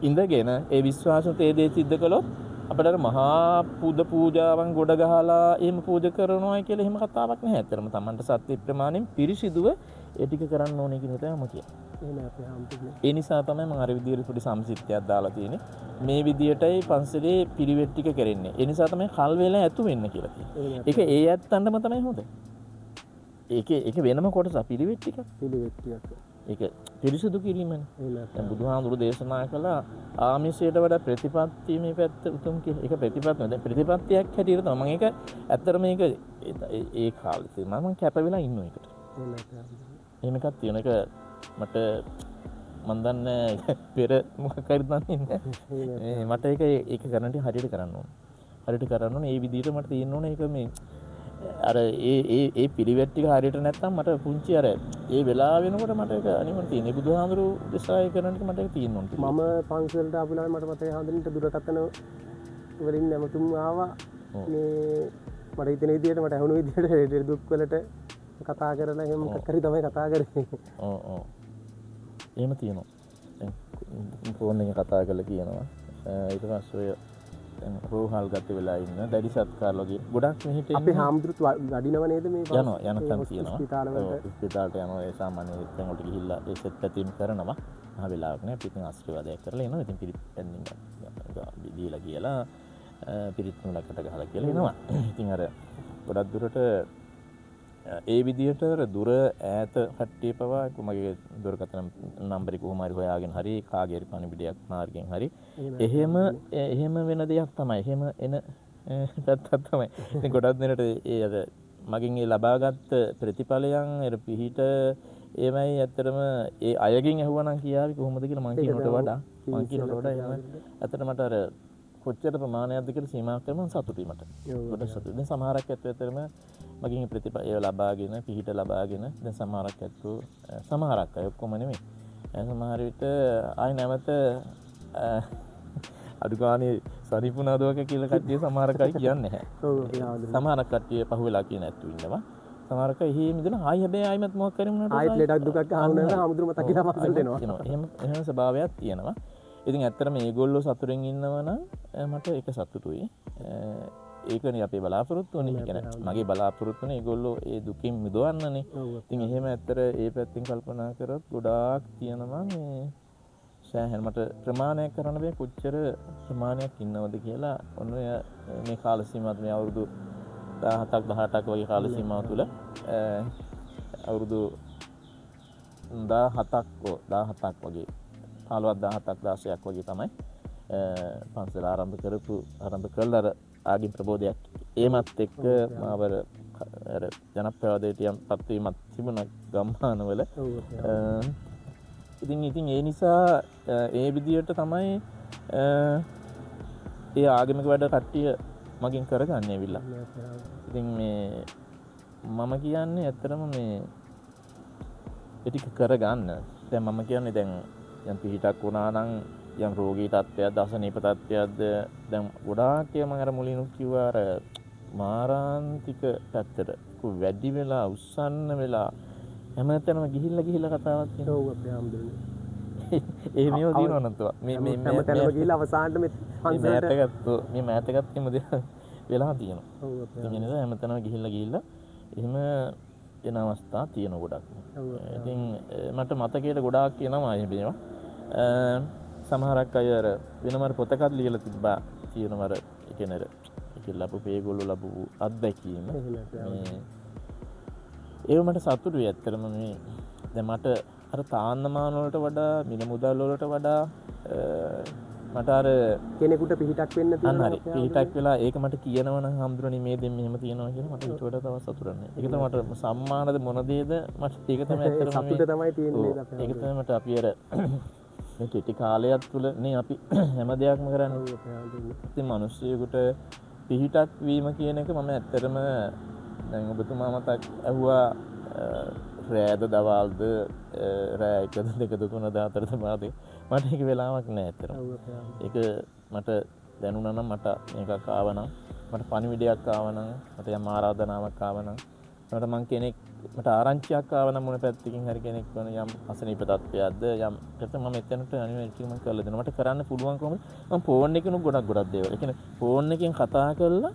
ඉඳගෙන ඒ විශ්වාසත ඒ දේ සිද්ධ කළොත් අපිට මහා පූජාවන් ගොඩ ගහලා එහෙම පූජා කරනවා කියලා එහෙම කතාවක් නැහැ. ඇත්තටම Tamanට සත්‍ය ප්‍රමාණයෙන් පිරිසිදුව ඒ ටික කරන්න ඕනේ කියන එක තමයි කියන්නේ. ඒ නිසා තමයි මම අර විදියට පොඩි සම්සිද්ධියක් දාලා තියෙන්නේ. මේ විදියටයි පන්සලේ පිළිවෙත් ටික කරන්නේ. ඒ නිසා තමයි කල් වේලා ඇතු වෙන්න කියලා කියන්නේ. ඒක ඒ ඇත්තන්ටම තමයි හොඳ. ඒක වෙනම කොටස පිළිවෙත් ටික. ඒක පිරිසුදු කිරීමනේ. දැන් බුදුහාමුදුරු දේශනා කළා ආමිෂයට වඩා ප්‍රතිපත්තිය මේ පැත්ත උතුම් කියලා. ඒක ප්‍රතිපත්තිය. දැන් ප්‍රතිපත්තියක් හැටියට තමයි මම ඒක ඇත්තට මේක ඒ කාලේ මම කැප වෙලා ඉන්නවා ඒකට. එහෙම එකක් තියෙන එක මට මන් දන්නේ පෙර මොකක් හරි දන්නේ නැහැ. මට ඒක කරන්න හරියට කරන්න ඕනේ. හරියට කරන්න ඕනේ. ඒ විදිහට මට තියෙන්න ඕනේ ඒක මේ අර ඒ පිළිවෙත් ටික හරියට නැත්තම් මට පුංචි අර ඒ වෙලාව වෙනකොට මට ඒක අනිවාර්යයෙන් තියෙන්නේ බුදුහාමුදුරු දේශනා කරන එක මට ඒක තියෙන්න ඕනේ. මම පන්සලට ආපු ලාමේ මට මතකයි හාමුදුරන්ට දුරකථන වලින් නැමතුම් ආවා. මේ මට හිතෙන විදිහට මට ඇහුණු විදිහට දුක් වලට කතා කරලා එහෙම මොකක් හරි තමයි කතා කරේ. ඔව්. එහෙම තියෙනවා. දැන් ෆෝන් එකෙන් කතා කරලා කියනවා. ඊට පස්සේ ඔය රෝහල් ගත වෙලා ඉන්න දැඩි සත්කාර වගේ ගොඩක් මෙහෙට අපේ හාමුදුරුත් වඩිනව නේද මේ යනකම් තියෙනවා. ස්පිතාලට යනවා ඒ සාමාන්‍ය තැන් වලට ගිහිල්ලා ඒ සෙත් පැතීම් කරනවා. මහ වෙලාවක් නෑ පිටින් ආශිර්වාදයක් කරලා එනවා. ඉතින් පිරිත් පැන්නින් දීලා කියලා පිරිත් නුලකට ගහලා කියලා එනවා. ඉතින් අර ගොඩක් දුරට ඒ විදිහට දුර ඈත කට්ටිය පවා මගේ දුරකථන නම්බරේ කොහොම හරි හොයාගෙන හරි කාගේ හරි පණිවිඩයක් මාර්ගෙන් හරි එහෙම වෙන දෙයක් තමයි. එහෙම එන පැත්තක් තමයි. ඉතින් ගොඩක් දෙනට ඒ අර මගෙන් ඒ ලබාගත් ප්‍රතිඵලයන් පිහිට ඒවයි ඇත්තටම ඒ අයගෙන් ඇහුවනම් කියාවි කොහොමද කියලා මං කියනට වඩා මං කියනට වඩා එහෙම ඇත්තට මට අර කොච්චර ප්‍රමාණයක්ද කියලා සීමා කරන සතුටුයි මට. ගොඩ සතුටුයි. දැන් සමහරක් ඇත්තටම මගෙන් ප්‍රතිඵල ලබාගෙන පිහිට ලබාගෙන දැන් සමහරක් ඇත්තෝ සමහරක් අය ඔක්කොම නෙමෙයි. සමහර විට ආයි නැවත අදුගානේ සරිපුනාදෝක කියලා කට්ටිය සමහරක් අය කියන්නේ නැහැ. සමහරක් කට්ටිය පහුවෙලා කියන ඇත්තු ඉන්නවා. සමහරක් අය එහෙම ඉඳලා ආයි හැබැයි ආයිමත් මොකක් කරේ වුණාට ආයිත් ලෙඩක් දුකක් ආවම හමුදුර මතක් කියලා මාසෙට එනවා. එහෙම ස්වභාවයක් තියෙනවා. ඉතින් ඇත්තටම මේගොල්ලෝ සතුටින් ඉන්නවා නම් මට ඒක සතුටුයි. ඒකනේ අපේ බලාපොරොත්තුනේ. කියන්නේ මගේ බලාපොරොත්තුනේ ඒගොල්ලෝ ඒ දුකින් මිදවන්නනේ. ඉතින් එහෙම ඇත්තට ඒ පැත්තෙන් කල්පනා කරොත් ගොඩාක් තියෙනවා මේ සෑහෙන මට ප්‍රමාණයක් කරන්න බෑ කොච්චර ප්‍රමාණයක් ඉන්නවද කියලා. ඔන්න මේ කාල සීමාවත් මේ අවුරුදු 17ක් 18ක් වගේ කාල සීමාව තුළ අවුරුදු 17ක් වගේ 15ක් 17ක් 16ක් වගේ තමයි පන්සල ආරම්භ කළා ආගම් ප්‍රබෝධයක්. ඒමත් එක්ක මාව අර ජනප්‍රවාදයට යම් පත්වීමක් තිබුණා ගම්මානවල. ඉතින් ඒ නිසා ඒ විදියට තමයි ඒ ආගමික වැඩ කට්ටිය මගෙන් කරගන්නේ ඇවිල්ලා. ඉතින් මේ මම කියන්නේ ඇත්තටම මේ ඒ ටික කරගන්න. දැන් මම කියන්නේ දැන් යම් පිහිටක් වුණා නම් යම් රෝගී තත්ත්වයක් දසනීප තත්ත්වයක්ද දැන් ගොඩාක් මම අර මුලින් කිව්වා අර මාරාන්තික පැත්තට වැඩි වෙලා උස්සන්න වෙලා හැමතැනම ගිහිල්ලා කතාවක් තියෙනවා. ඔව් අපේ ආම්දුනේ. ඒ මේව දිනව නැතුව මේ හැමතැනම ගිහිල්ලා අවසානට මේ පන්සලට මේ මෑතකත් වෙලා තියෙනවා. ඔව් අපේ. ඒ නිසා හැමතැනම ගිහිල්ලා එහෙම එන අවස්ථා තියෙන ගොඩක්. ඉතින් මට මතකයට ගොඩාක් කියනවා එහෙම. සමහරක් අය අර වෙනම පොතකත් ලියලා තිබ්බා කියනවා අර එකනර ඒකලපු මේගොල්ලෝ ලැබු අත්දැකීම. ඒව මට සතුටුයි ඇත්තටම මේ දැන් මට අර තාන්නමාන වලට වඩා මිල මුදල් වලට වඩා මට අර කෙනෙකුට පිහිටක් වෙන්න තියෙනවා. හරි පිහිටක් වෙලා ඒක මට කියනවනම් හම්දුරනේ මේ දෙන්න මෙහෙම තියෙනවා කියලා මට ඊට වඩා තව සතුටක් නෑ. ඒක තමයි මට සම්මානද මොන දේද මට ඒක තමයි ඇත්තටම සතුට තමයි තියෙන්නේ අපේ. ඒක තමයි මට අපි අර මේ ටික කාලයක් තුල නේ අපි හැම දෙයක්ම කරන්නේ. ඉතින් මිනිස්සුයෙකුට පිහිටක් වීම කියන එක මම ඇත්තටම දැන් ඔබතුමා මතක් ඇහුවා රෑද දවල්ද රෑ 1 2 3 4 මාදේ මට ඒක වෙලාවක් නෑ ඇත්තටම. ඒක මට දැනුණා නම් මට මේකක් ආවනම් මට පණිවිඩයක් ආවනම් මට යම් ආරාධනාවක් ආවනම් මට ආරංචියක් ආවනම් මොන පැත්තකින් හරි කෙනෙක් වන යම් අසනීප තත්ත්වයක්ද යම් ඒකට මම එතනට අනිවාර්යයෙන්ම කරලා දෙනවා. මට කරන්න පුළුවන් කොහොමද? මම ෆෝන් එකකින් ගොඩක් දේවල්. ඒ කියන්නේ ෆෝන් එකෙන් කතා කරලා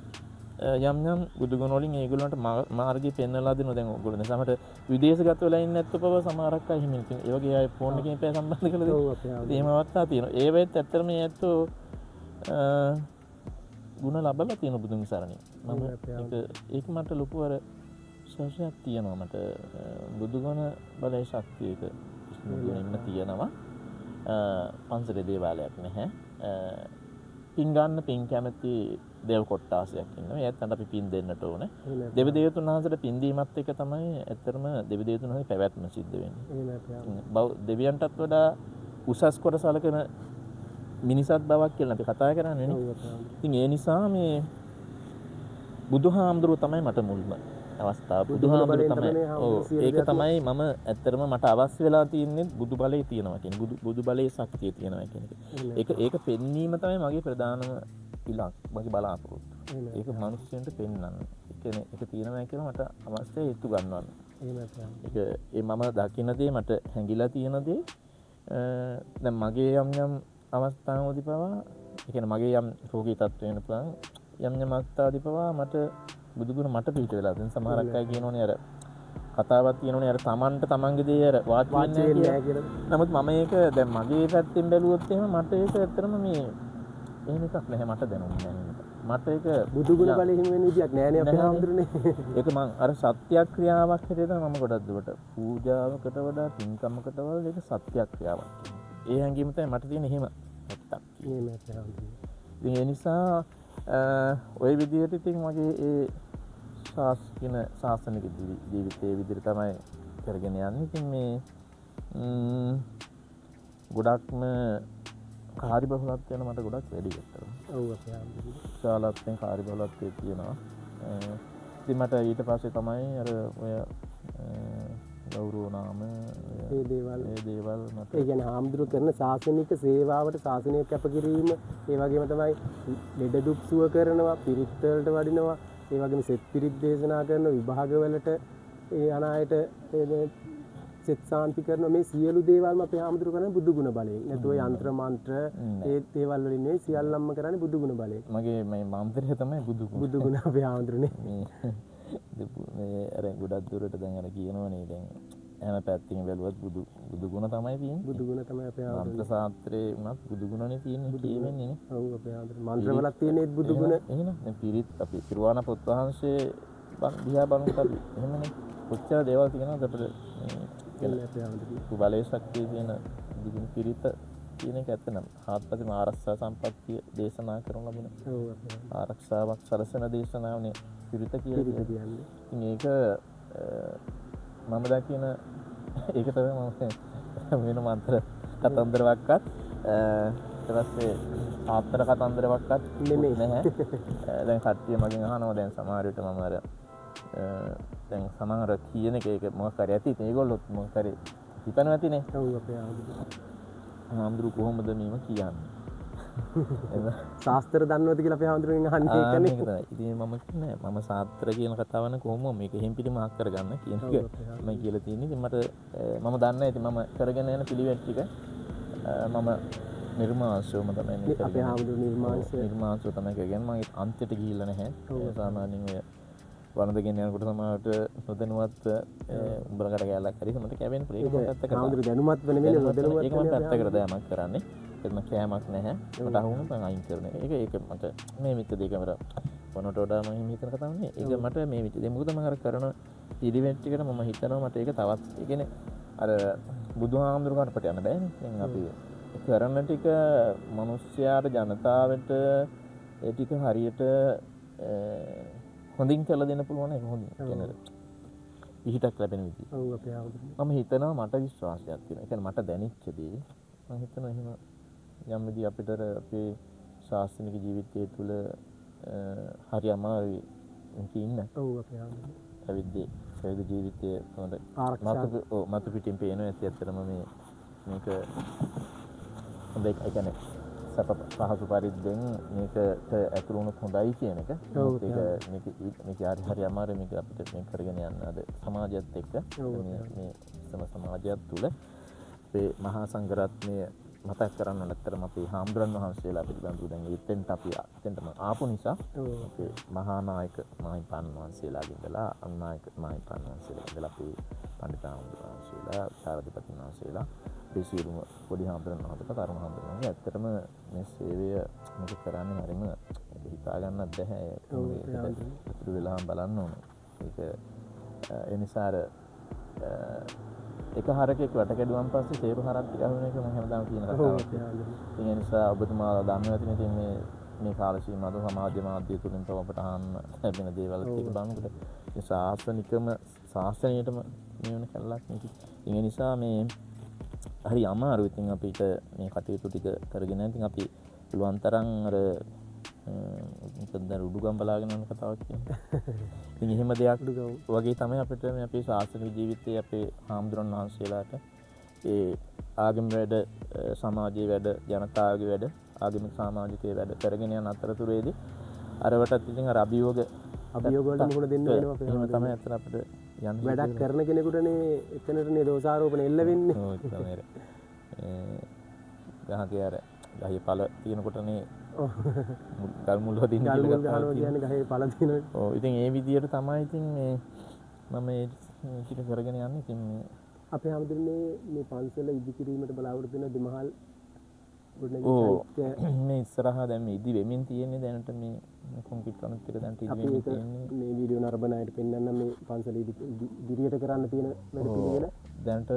යම් බුදුගුණ වලින් ඒගොල්ලන්ට මාර්ගය පෙන්වලා දෙනවා. දැන් ඔයගොල්ලෝ දැන් සමහරට විදේශගත වෙලා ඉන්නේ නැත්නම් පව සමහරක් අය හිමින් ඉතින් ඒ වගේ අය ෆෝන් එකකින් පය සම්බන්ධ කරලා දෙනවා. එහෙම අවස්ථා තියෙනවා. ඒ වෙත් ඇත්තටම මේ ඇත්තෝ ගුණ ලබලා තියෙන බුදුන් සරණින්. මම ඒක මට ලොකු අර ශාසනයක් තියෙනවා මට බුදුගුණ බලයේ ශක්තියක ඉන්න තියෙනවා. පන්සලේ දේවාලයක් නැහැ. පින් ගන්න පින් කැමති දේව කොට්ටාසයක් ඉන්නවා. ඒත් අපි පින් දෙන්නට ඕනේ. දෙව දේවතුන් වහන්සේට පින් දීමත් එක තමයි ඇත්තටම දෙව දේවතුන් වහන්සේ පැවැත්ම සිද්ධ වෙන්නේ. දෙවියන්ටත් වඩා උසස් කොට සලකන මිනිසත් බවක් කියලා අපි කතා කරන්නේ නේ. ඉතින් ඒ නිසා මේ බුදුහාමුදුරුවෝ තමයි මට මුල්ම අවස්ථාව. බුදුහාමුදුරුවෝ තමයි. ඔව් ඒක තමයි මම ඇත්තටම මට අවශ්‍ය වෙලා තියෙන්නේ බුදු බලයේ තියෙනවා කියන්නේ. බුදු බලයේ ශක්තිය තියෙනවා කියන එක. ඒක පෙන්වීම තමයි මගේ ප්‍රධානම මගේ බලාපොරොත්තු. ඒක මිනිස්සුන්ට පෙන්වන්න. ඒක තියෙනවා කියලා මට අවශ්‍ය හේතු ගන්නවන්න. ඒක මම දකින දේ මට හැංගිලා තියෙන දේ දැන් මගේ යම් අවස්ථාවෝදී පවා ඒ කියන්නේ මගේ යම් රෝගී තත්ත්ව වෙන පුළුවන් යම් අවස්ථාවෝදී පවා මට බුදුගුණ මට පිට වෙලා දැන් සමහරක් අය කියනෝනේ අර කතාවක් තියෙනෝනේ අර තමන්ට තමන්ගේ දේ අර වාචින්නේ නැහැ කියලා. නමුත් මම ඒක දැන් මගේ පැත්තෙන් බැලුවොත් එහෙම මට ඒක ඇත්තටම මේ එහෙම එකක් නැහැ මට දැනුන්නේ නැහැ. මට ඒක බුදුගුණ බලයෙන් හිම වෙන විදියක් නෑනේ අපේ හාමුදුරනේ. ඒක මං අර සත්‍යක්‍රියාවක් හැටියට මම ගොඩක් දුරට පූජාවකට වඩා පින්කමකට වඩා ඒක සත්‍යක්‍රියාවක්. ඒ හැඟීම තමයි මට තියෙන එහෙම නැත්තම්. ඉතින් ඒ නිසා ওই විදිහට ඉතින් මගේ ඒ ශාසනික ජීවිතයේ විදිහට තමයි කරගෙන යන්නේ. ඉතින් මේ ගොඩක්ම කාර්යබහුලත්වය යන මට ගොඩක් වැඩි වෙනවා. ඔව් අපේ ආම්දුරනේ. විශාලත්වයෙන් කාර්යබහුලත්වය තියෙනවා. ඉතින් මට ඊට පස්සේ තමයි අර ඔය ගෞරව නාම ඒ දේවල් මට ඒ කියන්නේ ආම්දුර කරන ශාසනික සේවාවට ශාසනය කැපකිරීම ඒ වගේම තමයි ලෙඩ දුක් සුව කරනවා, පිරිත් වලට වඩිනවා, ඒ වගේම සෙත් පිරිත් දේශනා කරන විභාගවලට ඒ අනායට සෙත් සාන්ති කරන මේ සියලු දේවල්ම අපේ ආම්දුර කරන්නේ බුදු ගුණ බලයෙන්. නැතුව යంత్ర මන්ත්‍ර ඒ දේවල් වලින් නෙවෙයි සියල්ලම කරන්නේ බුදු ගුණ බලයෙන්. මගේ මේ මන්ත්‍රය තමයි බුදු ගුණ අපේ ආම්දුරනේ. මේ අර ගොඩක් දුරට දැන් අර කියනවනේ දැන් හැම පැත්තකින් බැලුවත් බුදු ගුණ තමයි තියෙන්නේ. බුදු ගුණ තමයි අපේ ආම්දුර. මන්ත්‍ර ශාස්ත්‍රයේ උනත් බුදු ගුණනේ තියෙන්නේ කියවෙන්නේ නේ. ඔව් අපේ ආම්දුර. මන්ත්‍ර වලත් තියෙන්නේ බුදු ගුණ. එහෙනම් දැන් පිරිත් අපි තිරුවාන පොත් වහන්සේ දිහා බලනකොට අපි එහෙමනේ කොච්චර දේවල් තියෙනවද අපිට බලයේ ශක්තිය තියෙන දුගුණ පිරිත කියන එක ඇත්තනම් හාත්පසින්ම ආරක්ෂා සම්පත්තිය දේශනා කරන ලබන ආරක්ෂාවක් සලසන දේශනාවනේ පිරිත කියලා කියන්නේ. ඉතින් ඒක මම දකින ඒක තමයි මම වෙන මන්ත්‍ර කතන්දරයක්වත් ඊට පස්සේ ආත්තර කතන්දරයක්වත් නෙමෙයි නැහැ. දැන් කට්ටිය මගෙන් අහනවා දැන් සමහර විට මම අර දැන් සමහර කියන එක මොකක් හරි ඇති. ඒගොල්ලොත් මොකක් හරි හිතනවා ඇතිනේ. ඔව් අපේ ආම්දුර. ආම්දුර කොහොමද මේව කියන්නේ? ශාස්ත්‍ර දන්නවද කියලා අපේ ආම්දුරෙන් අහන්නේ ඒකනේ. ඒක තමයි. ඉතින් මම කියන්නේ මම ශාස්ත්‍ර කියන කතාව නම් කොහොම මේක හිම්පිටි මාක් කරගන්න කියන එක මම කියලා තියෙන්නේ. ඉතින් මට මම දන්නේ ඉතින් මම කරගෙන යන පිළිවෙත් ටික මම නිර්මාංශවම තමයි මේ අපේ ආම්දුර නිර්මාංශව තමයි කරගෙන මම අන්තිමට ගිහිල්ලා නැහැ. සාමාන්‍යයෙන් ඔය වරදගෙන යනකොට සමහරට නොදැනුවත් උඹලකට කැලක් හරි මට කැවෙන්න පුළුවන්. ඒක මට පැත්තකට ආම්දුර දැනුමත් වෙන නෙමෙයි නොදැනුවත් ඒක මම පැත්තකට දැමක් කරන්නේ. ඒක කෑමක් නැහැ. මට අහුවුණා මම අයින් කරන එක. ඒක මට මේ මිත්‍ය දෙකම වනට වඩා මම හිතන කතාවක් නේ. ඒක මට මේ මිත්‍ය දෙක මොකද මම අර කරන පිළිවෙත් ටිකට මම හිතනවා මට ඒක තවත් ඒ කියන්නේ අර බුදුහාමුදුරු කාටපට යන්න බෑනේ. දැන් අපි කරන ටික මිනිස්යාට ජනතාවට ඒ ටික හරියට හොඳින් කියලා දෙන්න පුළුවන් ඒක හොඳින් කියන්නේ පිහිටක් ලැබෙන විදිහ. ඔව් අපේ ආම්දුර. මම හිතනවා මට විශ්වාසයක් තියෙනවා. ඒ කියන්නේ මට දැනෙච්ච දේ මම හිතනවා එහෙම යම් විදිහ අපිට අපේ ශාස්ත්‍රීය ජීවිතය තුළ හරි අමාරුයි ඉන්න. ඔව් අපේ ආම්දුර. පැවිදි ජීවිතයේ හොඳ මතු පිටින් පේනවා ඇත්තටම මේක හොඳයි. ඒ කියන්නේ සප පහසු පරිද්දෙන් මේකට ඇතුළු වුණොත් හොඳයි කියන එක. මේක හරි අමාරුයි මේක අපිට මේ කරගෙන යන්න අද සමාජයත් එක්ක මේ සමාජයත් තුළ අපේ මහා සංඝරත්නය මතක් කරන්න නැත්තරම අපේ හාමුදුරන් වහන්සේලා පිළිබඳව දැන් එතෙන්ට අපි එතෙන්ටම ආපු නිසා අපේ මහා නායක මහින්පාන් වහන්සේලාගෙන් ඉඳලා අනුනායක මහින්පාන් වහන්සේලා ඉඳලා අපේ පඬිත් හාමුදුරන් වහන්සේලා සාරධිපති වහන්සේලා අපේ සියලුම පොඩි හාමුදුරන් වහන්සේලා තරුණ හාමුදුරන්ගේ ඇත්තටම මේ සේවය මේක කරන්නේ හරිම හිතා ගන්නත් බැහැ. ඒක වෙලාම බලන්න ඕනේ. ඒක ඒ නිසා එක හරකෙක් වට කැඩුවන් පස්සේ සේරු හරක් ටික අහුවෙන එක මම හැමදාම කියන කතාවක්. ඒ නිසා ඔබතුමාලා දන්නවා ඇතිනේ ඉතින් මේ කාල සීමාව සමාජ මාධ්‍ය තුලින් තව අපට අහන්න ලැබෙන දේවල් ටික බලනකොට ඒ ශාස්ත්‍රණියටම නියුන කළක් නෙකි. ඒ නිසා මේ හරි අමාරුයි. ඉතින් අපිට මේ කටයුතු ටික කරගෙන ඉතින් අපි පුළුවන් තරම් අර මොකද උඩුගම් බලාගෙන යන කතාවක් කියන්නේ. ඉතින් එහෙම දෙයක් වගේ තමයි අපිට මේ අපේ ශාස්ත්‍රීය ජීවිතයේ අපේ හාමුදුරන් වහන්සේලාට ඒ ආගම වැඩ, සමාජීය වැඩ, ජනතාවගේ වැඩ, ආගමික සමාජිකයේ වැඩ කරගෙන යන අතරතුරේදී අරවටත් ඉතින් අර අභියෝග වලට මුහුණ දෙන්න වෙනවා අපේ. එහෙම තමයි අතර අපිට යන්න වැඩක් කරන කෙනෙකුටනේ එතනටනේ දෝෂාරෝපණ එල්ල වෙන්නේ. ඔව් ඒක තමයි. ගහගේ අර ගහේ පළ තියෙනකොටනේ ගල් මුල් වදින්න කියලා ගහනවා කියන්නේ ගහේ පළ තියෙනවා. ඔව් ඉතින් ඒ විදියට තමයි ඉතින් මේ මම මේ ටික කරගෙන යන්නේ. ඉතින් අපේ හැමදෙන්නේ මේ පන්සල ඉදිකිරීමට බලාපොරොත්තු වෙන දෙමහල් මේ ඉස්සරහා දැන් මේ ඉදි වෙමින් තියෙන්නේ දැනට මේ කොන්ක්‍රීට් කණුත් ටික දැන් ඉදි වෙමින් තියෙන්නේ. මේ වීඩියෝ නරඹන අයට පෙන්වන්න මේ පන්සල ඉදිරියට කරන්න තියෙන වැඩ පිළිවෙල. දැනට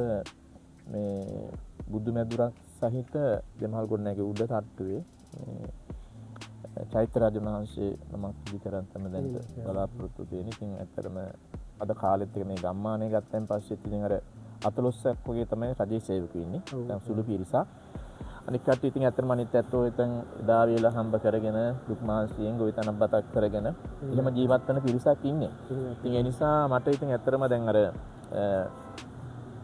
මේ බුදු මැදුරක් සහිත දෙමහල් ගොඩනැගිලි උඩ තට්ටුවේ චෛත්‍ය රාජ වහන්සේ නමක් ඉදි කරන් තමයි දැන් බලාපොරොත්තු වෙන්නේ. ඉතින් ඇත්තටම අද කාලෙත් එක මේ ගම්මානේ ගත්තන් පස්සේ ඉතින් අර 14ක් වගේ තමයි රජයේ සේවකයෝ ඉන්නේ. දැන් සුළු පිරිසක්. අනික කට්ටිය ඉතින් ඇත්තටම අනිත් ඇත්තෝ ඉතින් එදා වේලා හම්බ කරගෙන දුක් මාංශයෙන් ගොවිතැනක් බතක් කරගෙන එහෙම ජීවත් වෙන පිරිසක් ඉන්නේ. ඉතින් ඒ නිසා මට ඉතින් ඇත්තටම දැන් අර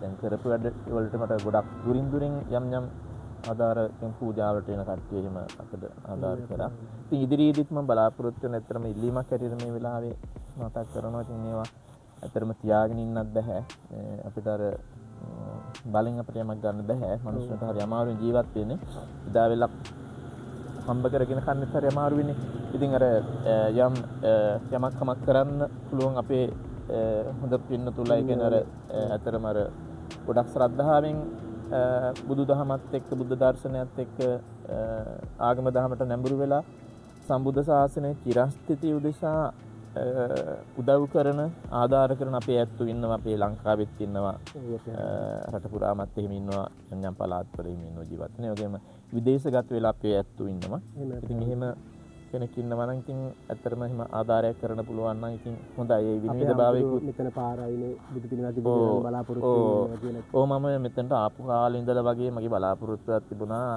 දැන් කරපු වැඩ වලට මට ගොඩක් දුරින් යම් ආධාර පූජාවට එන කට්ටිය එහෙම අපිට ආධාර කරා. ඉතින් ඉදිරියේදීත් මම බලාපොරොත්තු වෙන ඇත්තටම ඉල්ලීමක් හැටියට මේ වෙලාවේ මතක් කරනවා. ඉතින් මේවා ඇත්තටම තියාගෙන ඉන්නත් බෑ. අපිට අර බලෙන් අපිට යමක් ගන්න බෑ. මිනිස්සුන්ට හරි අමාරුවෙන් ජීවත් වෙන්නේ. ඉදා වෙලක් හම්බ කරගෙන කන්නෙත් හරි අමාරු වෙන්නේ. ඉතින් අර යමක් කරන්න පුළුවන් අපේ හොඳ පින්න තුලයි කියන අර ඇත්තටම අර ගොඩක් ශ්‍රද්ධාවෙන් බුදු දහමත් එක්ක බුද්ධ දර්ශනයත් එක්ක ආගම දහමට නැඹුරු වෙලා සම්බුද්ධ ශාසනයේ චිරස්ථිතිය උදෙසා උදව් කරන ආධාර කරන අපේ ඇත්තෝ ඉන්නවා. අපේ ලංකාවෙත් ඉන්නවා. රට පුරාමත් එහෙම ඉන්නවා. යම් පළාත්වල එහෙම ඉන්නවා ජීවත් වෙන. ඒ වගේම විදේශගත වෙලා අපේ ඇත්තෝ ඉන්නවා. ඉතින් එහෙම කෙනෙක් ඉන්නවා නම් ඉතින් ඇත්තටම එහෙම ආධාරයක් කරන්න පුළුවන් නම් ඉතින් හොඳයි. ඒ විනිවිදභාවයක මෙතන පාරයිනේ බුදු පිළිමයක් තිබුණා බලාපොරොත්තු වෙනවා කියලා. ඔව් මම මෙතනට ආපු කාලේ ඉඳලා වගේ මගේ බලාපොරොත්තුවක් තිබුණා.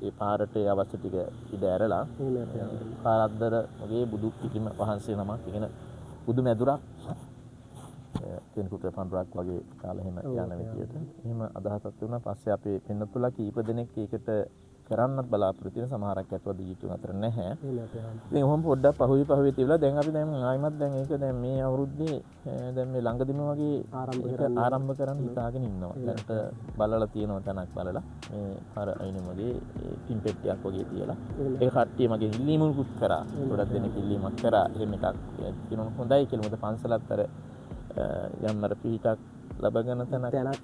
ඒ පාරට අවශ්‍ය ටික ඉඩ ඇරලා පාරද්දර වගේ බුදු පිළිම වහන්සේ නමක් කියන බුදු මැදුරක් කෙනෙකුට පඳුරක් වගේ කාලා එහෙම යන විදියට එහෙම අදහසක් තිබුණා. පස්සේ අපේ පින්නතුලා කීප දෙනෙක් ඒකට කරන්නත් බලාපොරොත්තු වෙන සමහරක් ඇත්තව දිජිතු අතර නැහැ. ඉතින් ඔහොම පොඩ්ඩක් පහුවේ තියලා දැන් අපි දැන් ආයිමත් දැන් ඒක දැන් මේ අවුරුද්දේ දැන් මේ ළඟදිම වගේ ආරම්භ කරන්න හිතාගෙන ඉන්නවා. දැන්ට බලලා තියෙනවා තැනක් බලලා මේ අර අයිනේ මගේ පින් පෙට්ටියක් වගේ තියලා ඒක කට්ටිය මගේ ඉල්ලීමකුත් කරා. ගොඩක් දෙනෙක් ඉල්ලීමක් කරා. එහෙම එකක් කියනවා හොඳයි කියලා. මොකද පන්සලත් අර යම් අර පිටක් ලබගෙන තැනක්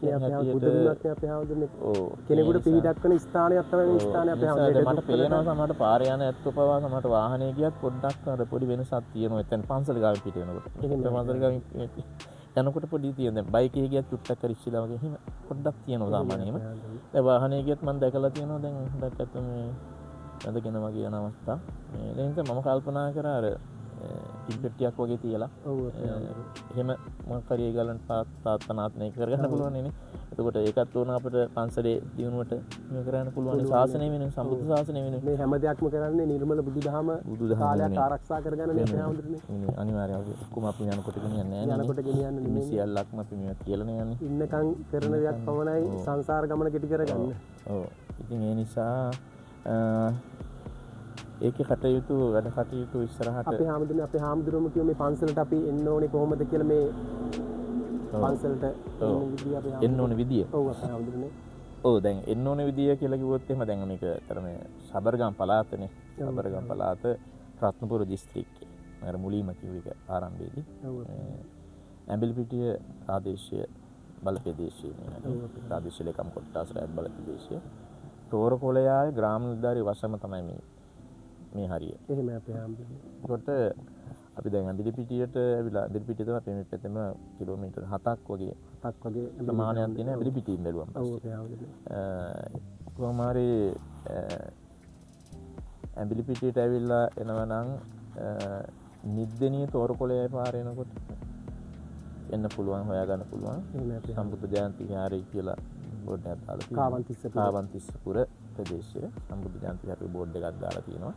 කෙනෙකුට පිහිටක් වෙන ස්ථානයක් තමයි මේ ස්ථානය අපේ හැමදේම මට පේනවා. සමහරට පාරේ යන ඇත්තෝ පවා සමහරට වාහනේ ගියත් පොඩ්ඩක් අර පොඩි වෙනසක් තියෙනවා. එතන පන්සල ගාවින් පිට වෙනකොට පන්සල ගාවින් යනකොට පොඩි තියෙන දැන් බයික් එකේ ගියත් චුට්ටක් කරිච්චිලා වගේ එහෙම පොඩ්ඩක් තියෙනවා සාමාන්‍යයෙන්ම. දැන් වාහනේ ගියත් මම දැකලා තියෙනවා දැන් හොඳක් අත මේ ඇඳගෙන වගේ යන අවස්ථා. ඒ නිසා මම කල්පනා කරා අර පිට්ටියක් වගේ තියලා එහෙම මොකක් හරි ඒගලන්ට ප්‍රාර්ථනාත්මක කරගන්න පුළුවන් නේ. එතකොට ඒකත් උන අපිට පන්සලේ දිනුවට මේ කරන්න පුළුවන්. ශාසනය වෙනුවෙන් සම්බුද්ධ ශාසනය වෙනුවෙන් මේ හැම දෙයක්ම කරන්නේ නිර්මල බුදුදහම කාලයක් ආරක්ෂා කරගන්න නේ අපේ හැමදෙරනේ. අනිවාර්යයෙන් ඔක්කොම අපි යනකොට ගෙනියන්නේ නැහැ. යනකොට ගෙනියන්නේ නෙමෙයි. සියල්ලක්ම අපි මේවා කියලානේ යන්නේ. ඉන්නකම් කරන දෙයක් පමණයි සංසාර ගමන කෙටි කරගන්න. ඔව්. ඉතින් ඒ නිසා ඒකේ කටයුතු වැඩ කටයුතු ඉස්සරහට අපේ හාමුදුරුවෝ කිව්ව මේ පන්සලට අපි එන්න ඕනේ කොහොමද කියලා මේ පන්සලට එන්න ඕනේ විදිය. ඔව් අපේ හාමුදුරුවනේ. ඔව් දැන් එන්න ඕනේ විදිය කියලා කිව්වොත් එහෙම දැන් මේක අතර මේ සබරගම් පළාතනේ. සබරගම් පළාත රත්නපුර දිස්ත්‍රික්කයේ. අර මුලින්ම කිව්ව එක ආරම්භයේදී. ඇඹිලිපිටිය ප්‍රාදේශීය බල ප්‍රදේශයේ ප්‍රාදේශීය ලේකම් කොට්ටාස රැත් බල ප්‍රදේශයේ තෝරකොළයාවේ ග්‍රාම නිලධාරී වශම තමයි මේ හරිය. එහෙම අපේ හාමුදුරුවෝ. ඒකට අපි දැන් ඇඹිලිපිටියට ඇවිල්ලා ඇඹිලිපිටිය තමයි අපේ මේ පැත්තෙම කිලෝමීටර් 7ක් වගේ ප්‍රමාණයක් තියෙන ඇඹිලිපිටියෙන් බැලුවම පස්සේ. ඔව් අපේ හාමුදුරුවෝ. කොහොම හරි ඇඹිලිපිටියට ඇවිල්ලා එනවා නම් නිද්දෙනිය තෝරකොළයාවේ පාර එනකොට එන්න පුළුවන්, හොයාගන්න පුළුවන්. සම්බුද්ධ ජයන්ති විහාරය කියලා බෝඩ් එකක් දාලා තියෙනවා. කාවන්තිස්සපුර ප්‍රදේශයේ සම්බුද්ධ ජයන්ති විහාරයේ බෝඩ් එකක් දාලා තියෙනවා.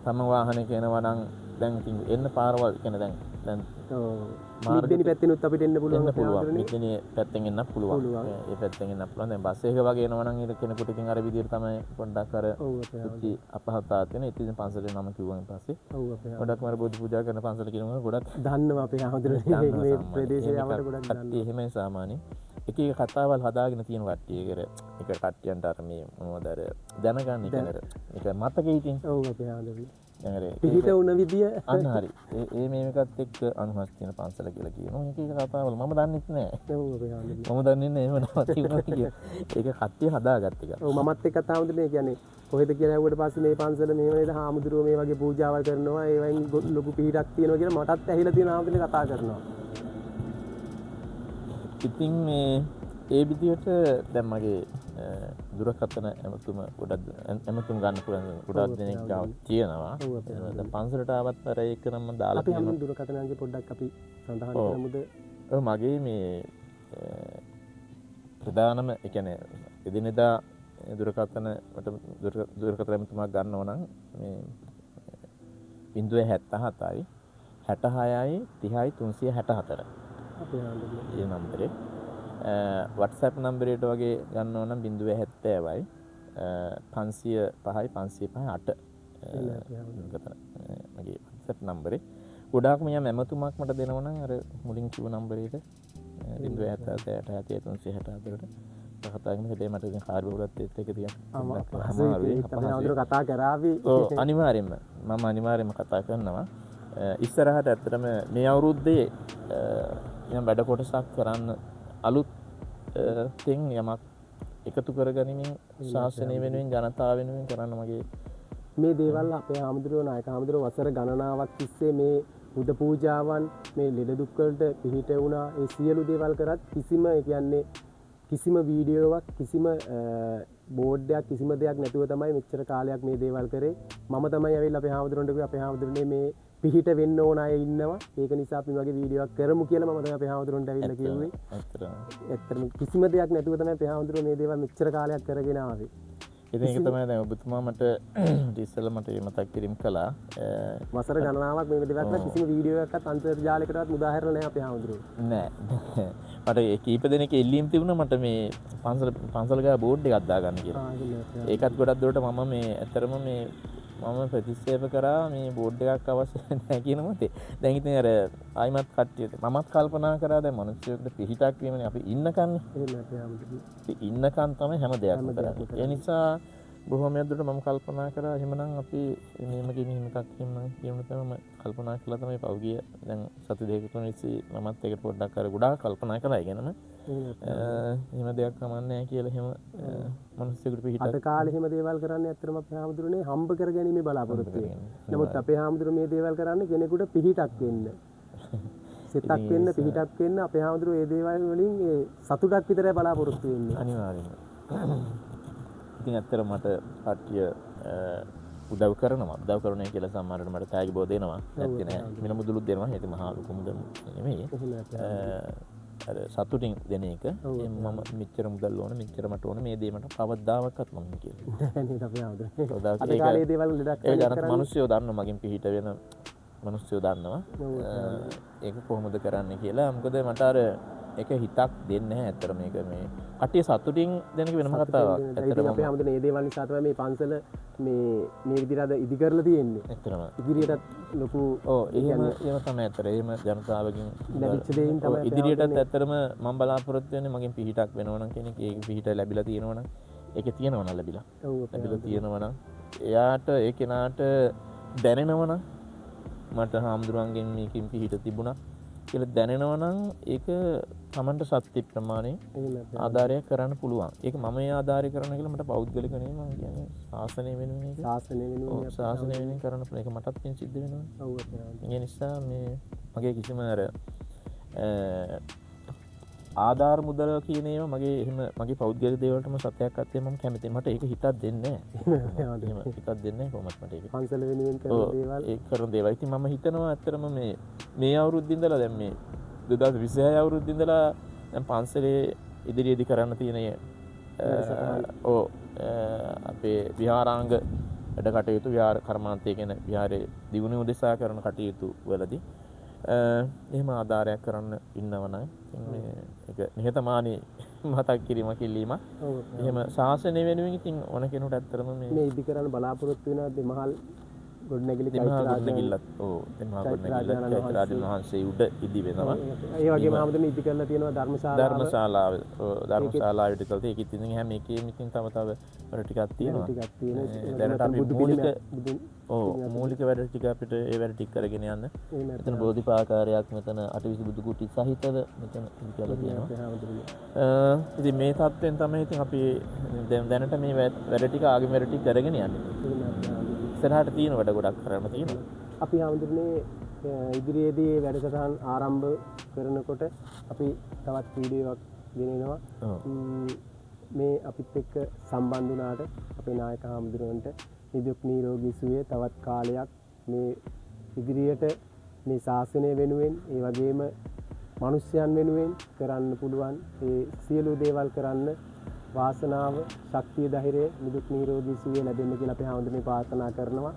තම වාහනයක එනවා නම් දැන් ඉතින් එන්න පාරවල් කියන්නේ දැන් මිද්දෙනි පැත්තෙනුත් අපිට එන්න පුළුවන්. මිද්දෙනි පැත්තෙන් එන්න පුළුවන්. ඒ පැත්තෙන් එන්න පුළුවන්. දැන් බස් එක වගේ එනවා නම් ඒක කෙනෙකුට ඉතින් අර විදියට තමයි පොඩ්ඩක් අර ඉති අපහසුතාවක් තියෙන. ඉතින් පන්සලේ නම කිව්වන් පස්සේ ගොඩක් මර බුදු පූජා කරන පන්සල කියනවා ගොඩක් දන්නවා අපේ හාමුදුරුවෝ මේ ප්‍රදේශයේ යවට ගොඩක් දන්නවා. එහෙමයි සාමාන්‍යයෙන්. එක එක කතාවල් හදාගෙන තියෙන කට්ටිය එක කට්ටියන්ට අර මේ මොනවද අර දැනගන්න ඉතින් ඒක මතකෙ ඉතින්. ඔව් අපේ හාමුදුරුවෝ. දැන් පිහිට වුණ විදිය අන්න හරි. ඒ මේකත් එක්ක අනුහස් තියෙන පන්සල කියලා කියනවා. එක එක කතාවල් මම දන්නෙත් නෑ. ඔව් අපේ හාමුදුරුවෝ. මම දන්නේ නෑ එහෙම නමක් තියුණා කියලා. ඒක කට්ටිය හදාගත්ත එක. ඔව් මමත් එක්ක හාමුදුරුවෝ කියන්නේ කොහෙද කියලා ඇහුවට පස්සේ මේ පන්සල මෙහෙම නේද හාමුදුරුවෝ මේ වගේ පූජාවල් කරනවා ඒවෙන් ලොකු පිහිටක් තියෙනවා කියලා මටත් ඇහිලා තියෙන හාමුදුරුවෝ කතා කරනවා. ඉතින් මේ ඒ විදිහට දැන් මගේ දුරකථන ඇමතුම ගොඩක් ඇමතුම් ගන්න පුළුවන් ගොඩක් දෙනෙක් ගාව තියෙනවා. දැන් පන්සලට ආවත් අර ඒක නම් මම දාලා අපි හැම දුරකථන අංගේ පොඩ්ඩක් අපි සඳහන් කරමුද? ඔව් මගේ මේ ප්‍රධානම ඒ කියන්නේ එදිනෙදා දුරකථන දුරකථන ඇමතුමක් ගන්නව නම් මේ 077යි 66යි 30යි 364 අපේ හාමුදුරුවෝ ඒ නම්බරේ WhatsApp නම්බරයට වගේ ගන්නව නම් 070යි 505යි 505යි 8 මගේ WhatsApp නම්බරේ ගොඩාක් මෙයා ඇමතුමක් මට දෙනව නම් අර මුලින් කිව්ව නම්බරේට 077 364ට කතාගෙන හැබැයි මට ඉතින් කාර්ය බහුලත්වයත් එක්ක ටිකක් අමාරුයි. අපි කතා කරાવી. ඔව් අනිවාර්යෙන්ම මම අනිවාර්යෙන්ම කතා කරනවා. ඉස්සරහට ඇත්තටම මේ අවුරුද්දේ මම වැඩ කොටසක් කරන්න අලුත් තින් යමක් එකතු කරගනිමින් ශාසනය වෙනුවෙන් ජනතාව වෙනුවෙන් කරන්න මගේ මේ දේවල් අපේ හාමුදුරුවෝ නායක හාමුදුරුවෝ වසර ගණනාවක් තිස්සේ මේ බුද්ධ පූජාවන් මේ ලෙඩ දුක් වලට පිහිට වුණා. ඒ සියලු දේවල් කරත් කිසිම ඒ කියන්නේ කිසිම වීඩියෝවක් කිසිම බෝඩ්යක් කිසිම දෙයක් නැතුව තමයි මෙච්චර කාලයක් මේ දේවල් කරේ. මම තමයි ඇවිල්ලා අපේ හාමුදුරන්ට කිව්වේ අපේ හාමුදුරනේ මේ පිහිට වෙන්න ඕන අය ඉන්නවා. ඒක නිසා අපි වගේ වීඩියෝවක් කරමු කියලා මම තමයි අපේ හාමුදුරන්ට ඇවිල්ලා කිව්වේ. ඇත්තටම කිසිම දෙයක් නැතුව තමයි අපේ හාමුදුරුවෝ මේ දේවල් මෙච්චර කාලයක් කරගෙන ආවේ. ඉතින් ඒක තමයි දැන් ඔබතුමා මට ඉස්සෙල්ලා මට මතක් කිරීම කළා. වසර ගණනාවක් මේ දේවල් කරලා කිසිම වීඩියෝ එකක්වත් අන්තර්ජාලයකටවත් මුදාහැරලා නැහැ අපේ හාමුදුරුවෝ. නෑ. මට කීප දෙනෙක් එල්ලීම් තිබුණා මට මේ පන්සල ගා බෝඩ් එකක් දාගන්න කියලා. ඒකත් ගොඩක් දුරට මම මේ ඇත්තරම මේ මම ප්‍රතික්ෂේප කරා මේ බෝඩ් එකක් අවශ්‍ය නැහැ කියන මතේ. දැන් ඉතින් අර ආයිමත් කට්ටියට මමත් කල්පනා කරා දැන් මිනිස්සුන්ට පිහිටක් වීමනේ අපි ඉන්නකන්නේ. ඉන්නකන් තමයි හැම දෙයක්ම කරන්නේ. ඒ නිසා බොහොමයක් දුරට මම කල්පනා කරා එහෙමනම් අපි මේමගේ මෙහෙම එකක් කියන්න තමයි මම කල්පනා කළා තමයි පෞගිය දැන් සති දෙකක තුන ඉස්සි මමත් ඒක පොඩ්ඩක් අර ගොඩාක් කල්පනා කරා ඉගෙනම එහෙම දෙයක් කමන්නේ කියලා එහෙම මිනිස්සුන්ට පිහිටක් අද කාලේ එහෙම දේවල් කරන්නේ ඇත්තටම අපේ හාමුදුරනේ හම්බ කරගැනීමේ බලාපොරොත්තු වෙනවා. නමුත් අපේ හාමුදුරුවෝ මේ දේවල් කරන්නේ කෙනෙකුට පිහිටක් වෙන්න. සිතක් වෙන්න පිහිටක් වෙන්න අපේ හාමුදුරුවෝ මේ දේවල් වලින් ඒ සතුටක් විතරයි බලාපොරොත්තු වෙන්නේ. අනිවාර්යයෙන්ම. ඉතින් ඇත්තට මට කට්ටිය උදව් කරනවා කියලා සම්මානට මට තෑගි බෝ දෙනවා නැත්නම් නෑ මිල මුදලුත් දෙනවා ඒක මහා ලොකු මුදල් නෙමෙයි අර සතුටින් දෙන එක මම මෙච්චර මුදල් ඕන මෙච්චර මට ඕන මේ දේ මට කවදාවත් මම කියන්නේ නේද අපි ආවද අද කාලේ දේවල් ලඩක් ඒ ජනත මිනිස්සුયો දන්නවා මගෙන් පිහිට වෙන මිනිස්සුયો දන්නවා ඒක කොහොමද කරන්න කියලා මොකද මට අර ඒක හිතක් දෙන්නේ නැහැ ඇත්තට මේක මේ කට්ටිය සතුටින් දෙන එක වෙනම කතාවක්. ඇත්තටම අපි හැමෝටම මේ දේවල් නිසා තමයි මේ පන්සල මේ විදිහට අද ඉදි කරලා තියෙන්නේ. ඇත්තටම ඉදිරියටත් ලොකු එහෙම තමයි ඇත්තට. එහෙම ජනතාවගෙන් ලැබිච්ච දෙයින් තමයි ඉදිරියටත් ඇත්තටම මම බලාපොරොත්තු වෙන්නේ මගෙන් පිහිටක් වෙනවා නම් කෙනෙක් ඒක පිහිට ලැබිලා තියෙනවා නම් ඒකේ තියෙනවා නම් ලැබිලා තියෙනවා නම් එයාට ඒ කෙනාට දැනෙනවා නම් මට හාමුදුරන්ගෙන් මේකෙන් පිහිට තිබුණා කියලා දැනෙනවා නම් ඒක තමන්ට සත්‍ය ප්‍රමාණය ආධාරයක් කරන්න පුළුවන්. ඒක මම ඒ ආධාරය කරන්න කියලා මට පෞද්ගලික නෙමෙයි මම කියන්නේ ශාසනය වෙනුවෙන් ඒක. ශාසනය වෙනුවෙන් කරන්න පුළුවන්. ඒක මටත් පින් සිද්ධ වෙනවා. ඔව් ඒ නිසා මේ මගේ කිසිම අර ආධාර මුදල කියන ඒවා මගේ එහෙම මගේ පෞද්ගලික දේවල්ටම සත්‍යයක් අත්දේ මම කැමතියි. මට ඒක හිතක් දෙන්නේ නැහැ. එහෙම හිතක් දෙන්නේ නැහැ කොහොමද මට ඒක. පන්සල වෙනුවෙන් කරන දේවල් ඒක කරන දේවල්. ඉතින් මම හිතනවා ඇත්තටම මේ අවුරුද්ද ඉඳලා දැන් මේ 2026 අවුරුද්ද ඉඳලා දැන් පන්සලේ ඉදිරියේදී කරන්න තියෙන අපේ විහාරාංග වැඩ කටයුතු විහාර කර්මාන්තය කියන විහාරයේ දියුණුව උදෙසා කරන කටයුතු වලදී එහෙම ආධාරයක් කරන්න ඉන්නවනම් මේ ඒක නිහතමානී මතක් කිරීමක් ඉල්ලීමක්. එහෙම ශාසනය වෙනුවෙන් ඉතින් ඕන කෙනෙකුට ඇත්තටම මේ ඉදි කරන්න බලාපොරොත්තු වෙන දෙමහල් ගොඩනැගිලි ගොඩනැගිල්ලත් දෙමහල් ගොඩනැගිල්ලත් රාජන් වහන්සේ උඩ ඉදි වෙනවා. ඒ වගේම ආමදම ඉදි කරලා තියෙනවා ධර්මශාලාව ඉදි කරලා තියෙනවා. ඒකත් ඉතින් හැම එකෙම ඉතින් තව වැඩ ටිකක් තියෙනවා. දැනට අපි මූලික වැඩ ටික අපිට ඒ වැඩ ටික කරගෙන යන්න. මෙතන බෝධිපාකාරයක් මෙතන අටවිසි බුදු කුටි සහිතව මෙතන ඉදි කරලා තියෙනවා. ඉතින් මේ තත්ත්වෙන් තමයි ඉතින් අපි දැනට මේ වැඩ ටික ආගම වැඩ ටික කරගෙන යන්නේ. ඉස්සරහට තියෙන වැඩ ගොඩක් කරන්න තියෙනවා. අපි හැමදෙන්නේ ඉදිරියේදී වැඩසටහන් ආරම්භ කරනකොට අපි තවත් වීඩියෝ එකක් ගෙනෙනවා. මේ අපිත් එක්ක සම්බන්ධ වුණාට අපේ නායක හාමුදුරුවන්ට නිදුක් නිරෝගී සුවය තවත් කාලයක් මේ ඉදිරියට මේ ශාසනය වෙනුවෙන් ඒ වගේම මිනිස්යන් වෙනුවෙන් කරන්න පුළුවන් ඒ සියලු දේවල් කරන්න වාසනාව ශක්තිය ධෛර්යය නිදුක් නිරෝගී සුවය ලැබෙන්න කියලා අපි හාමුදුරනේ ප්‍රාර්ථනා කරනවා.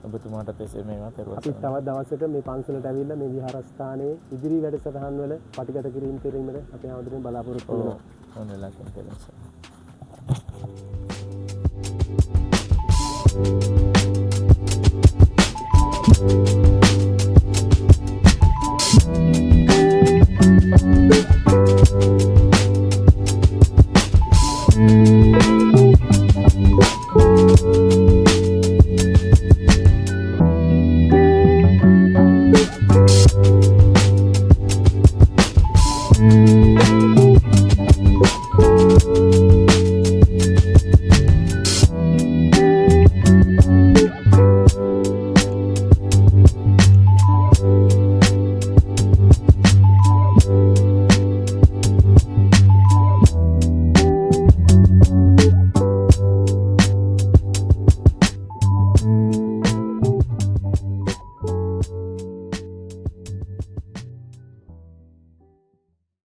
ඔබතුමාට එසේ මේවා තෙරුවන් අපි තවත් දවසක මේ පන්සලට ඇවිල්ලා මේ විහාරස්ථානයේ ඉදිරි වැඩසටහන් වල පටිගත කිරීමට අපි හාමුදුරනේ බලාපොරොත්තු වෙනවා. ඕනෙලා කෙනෙක්.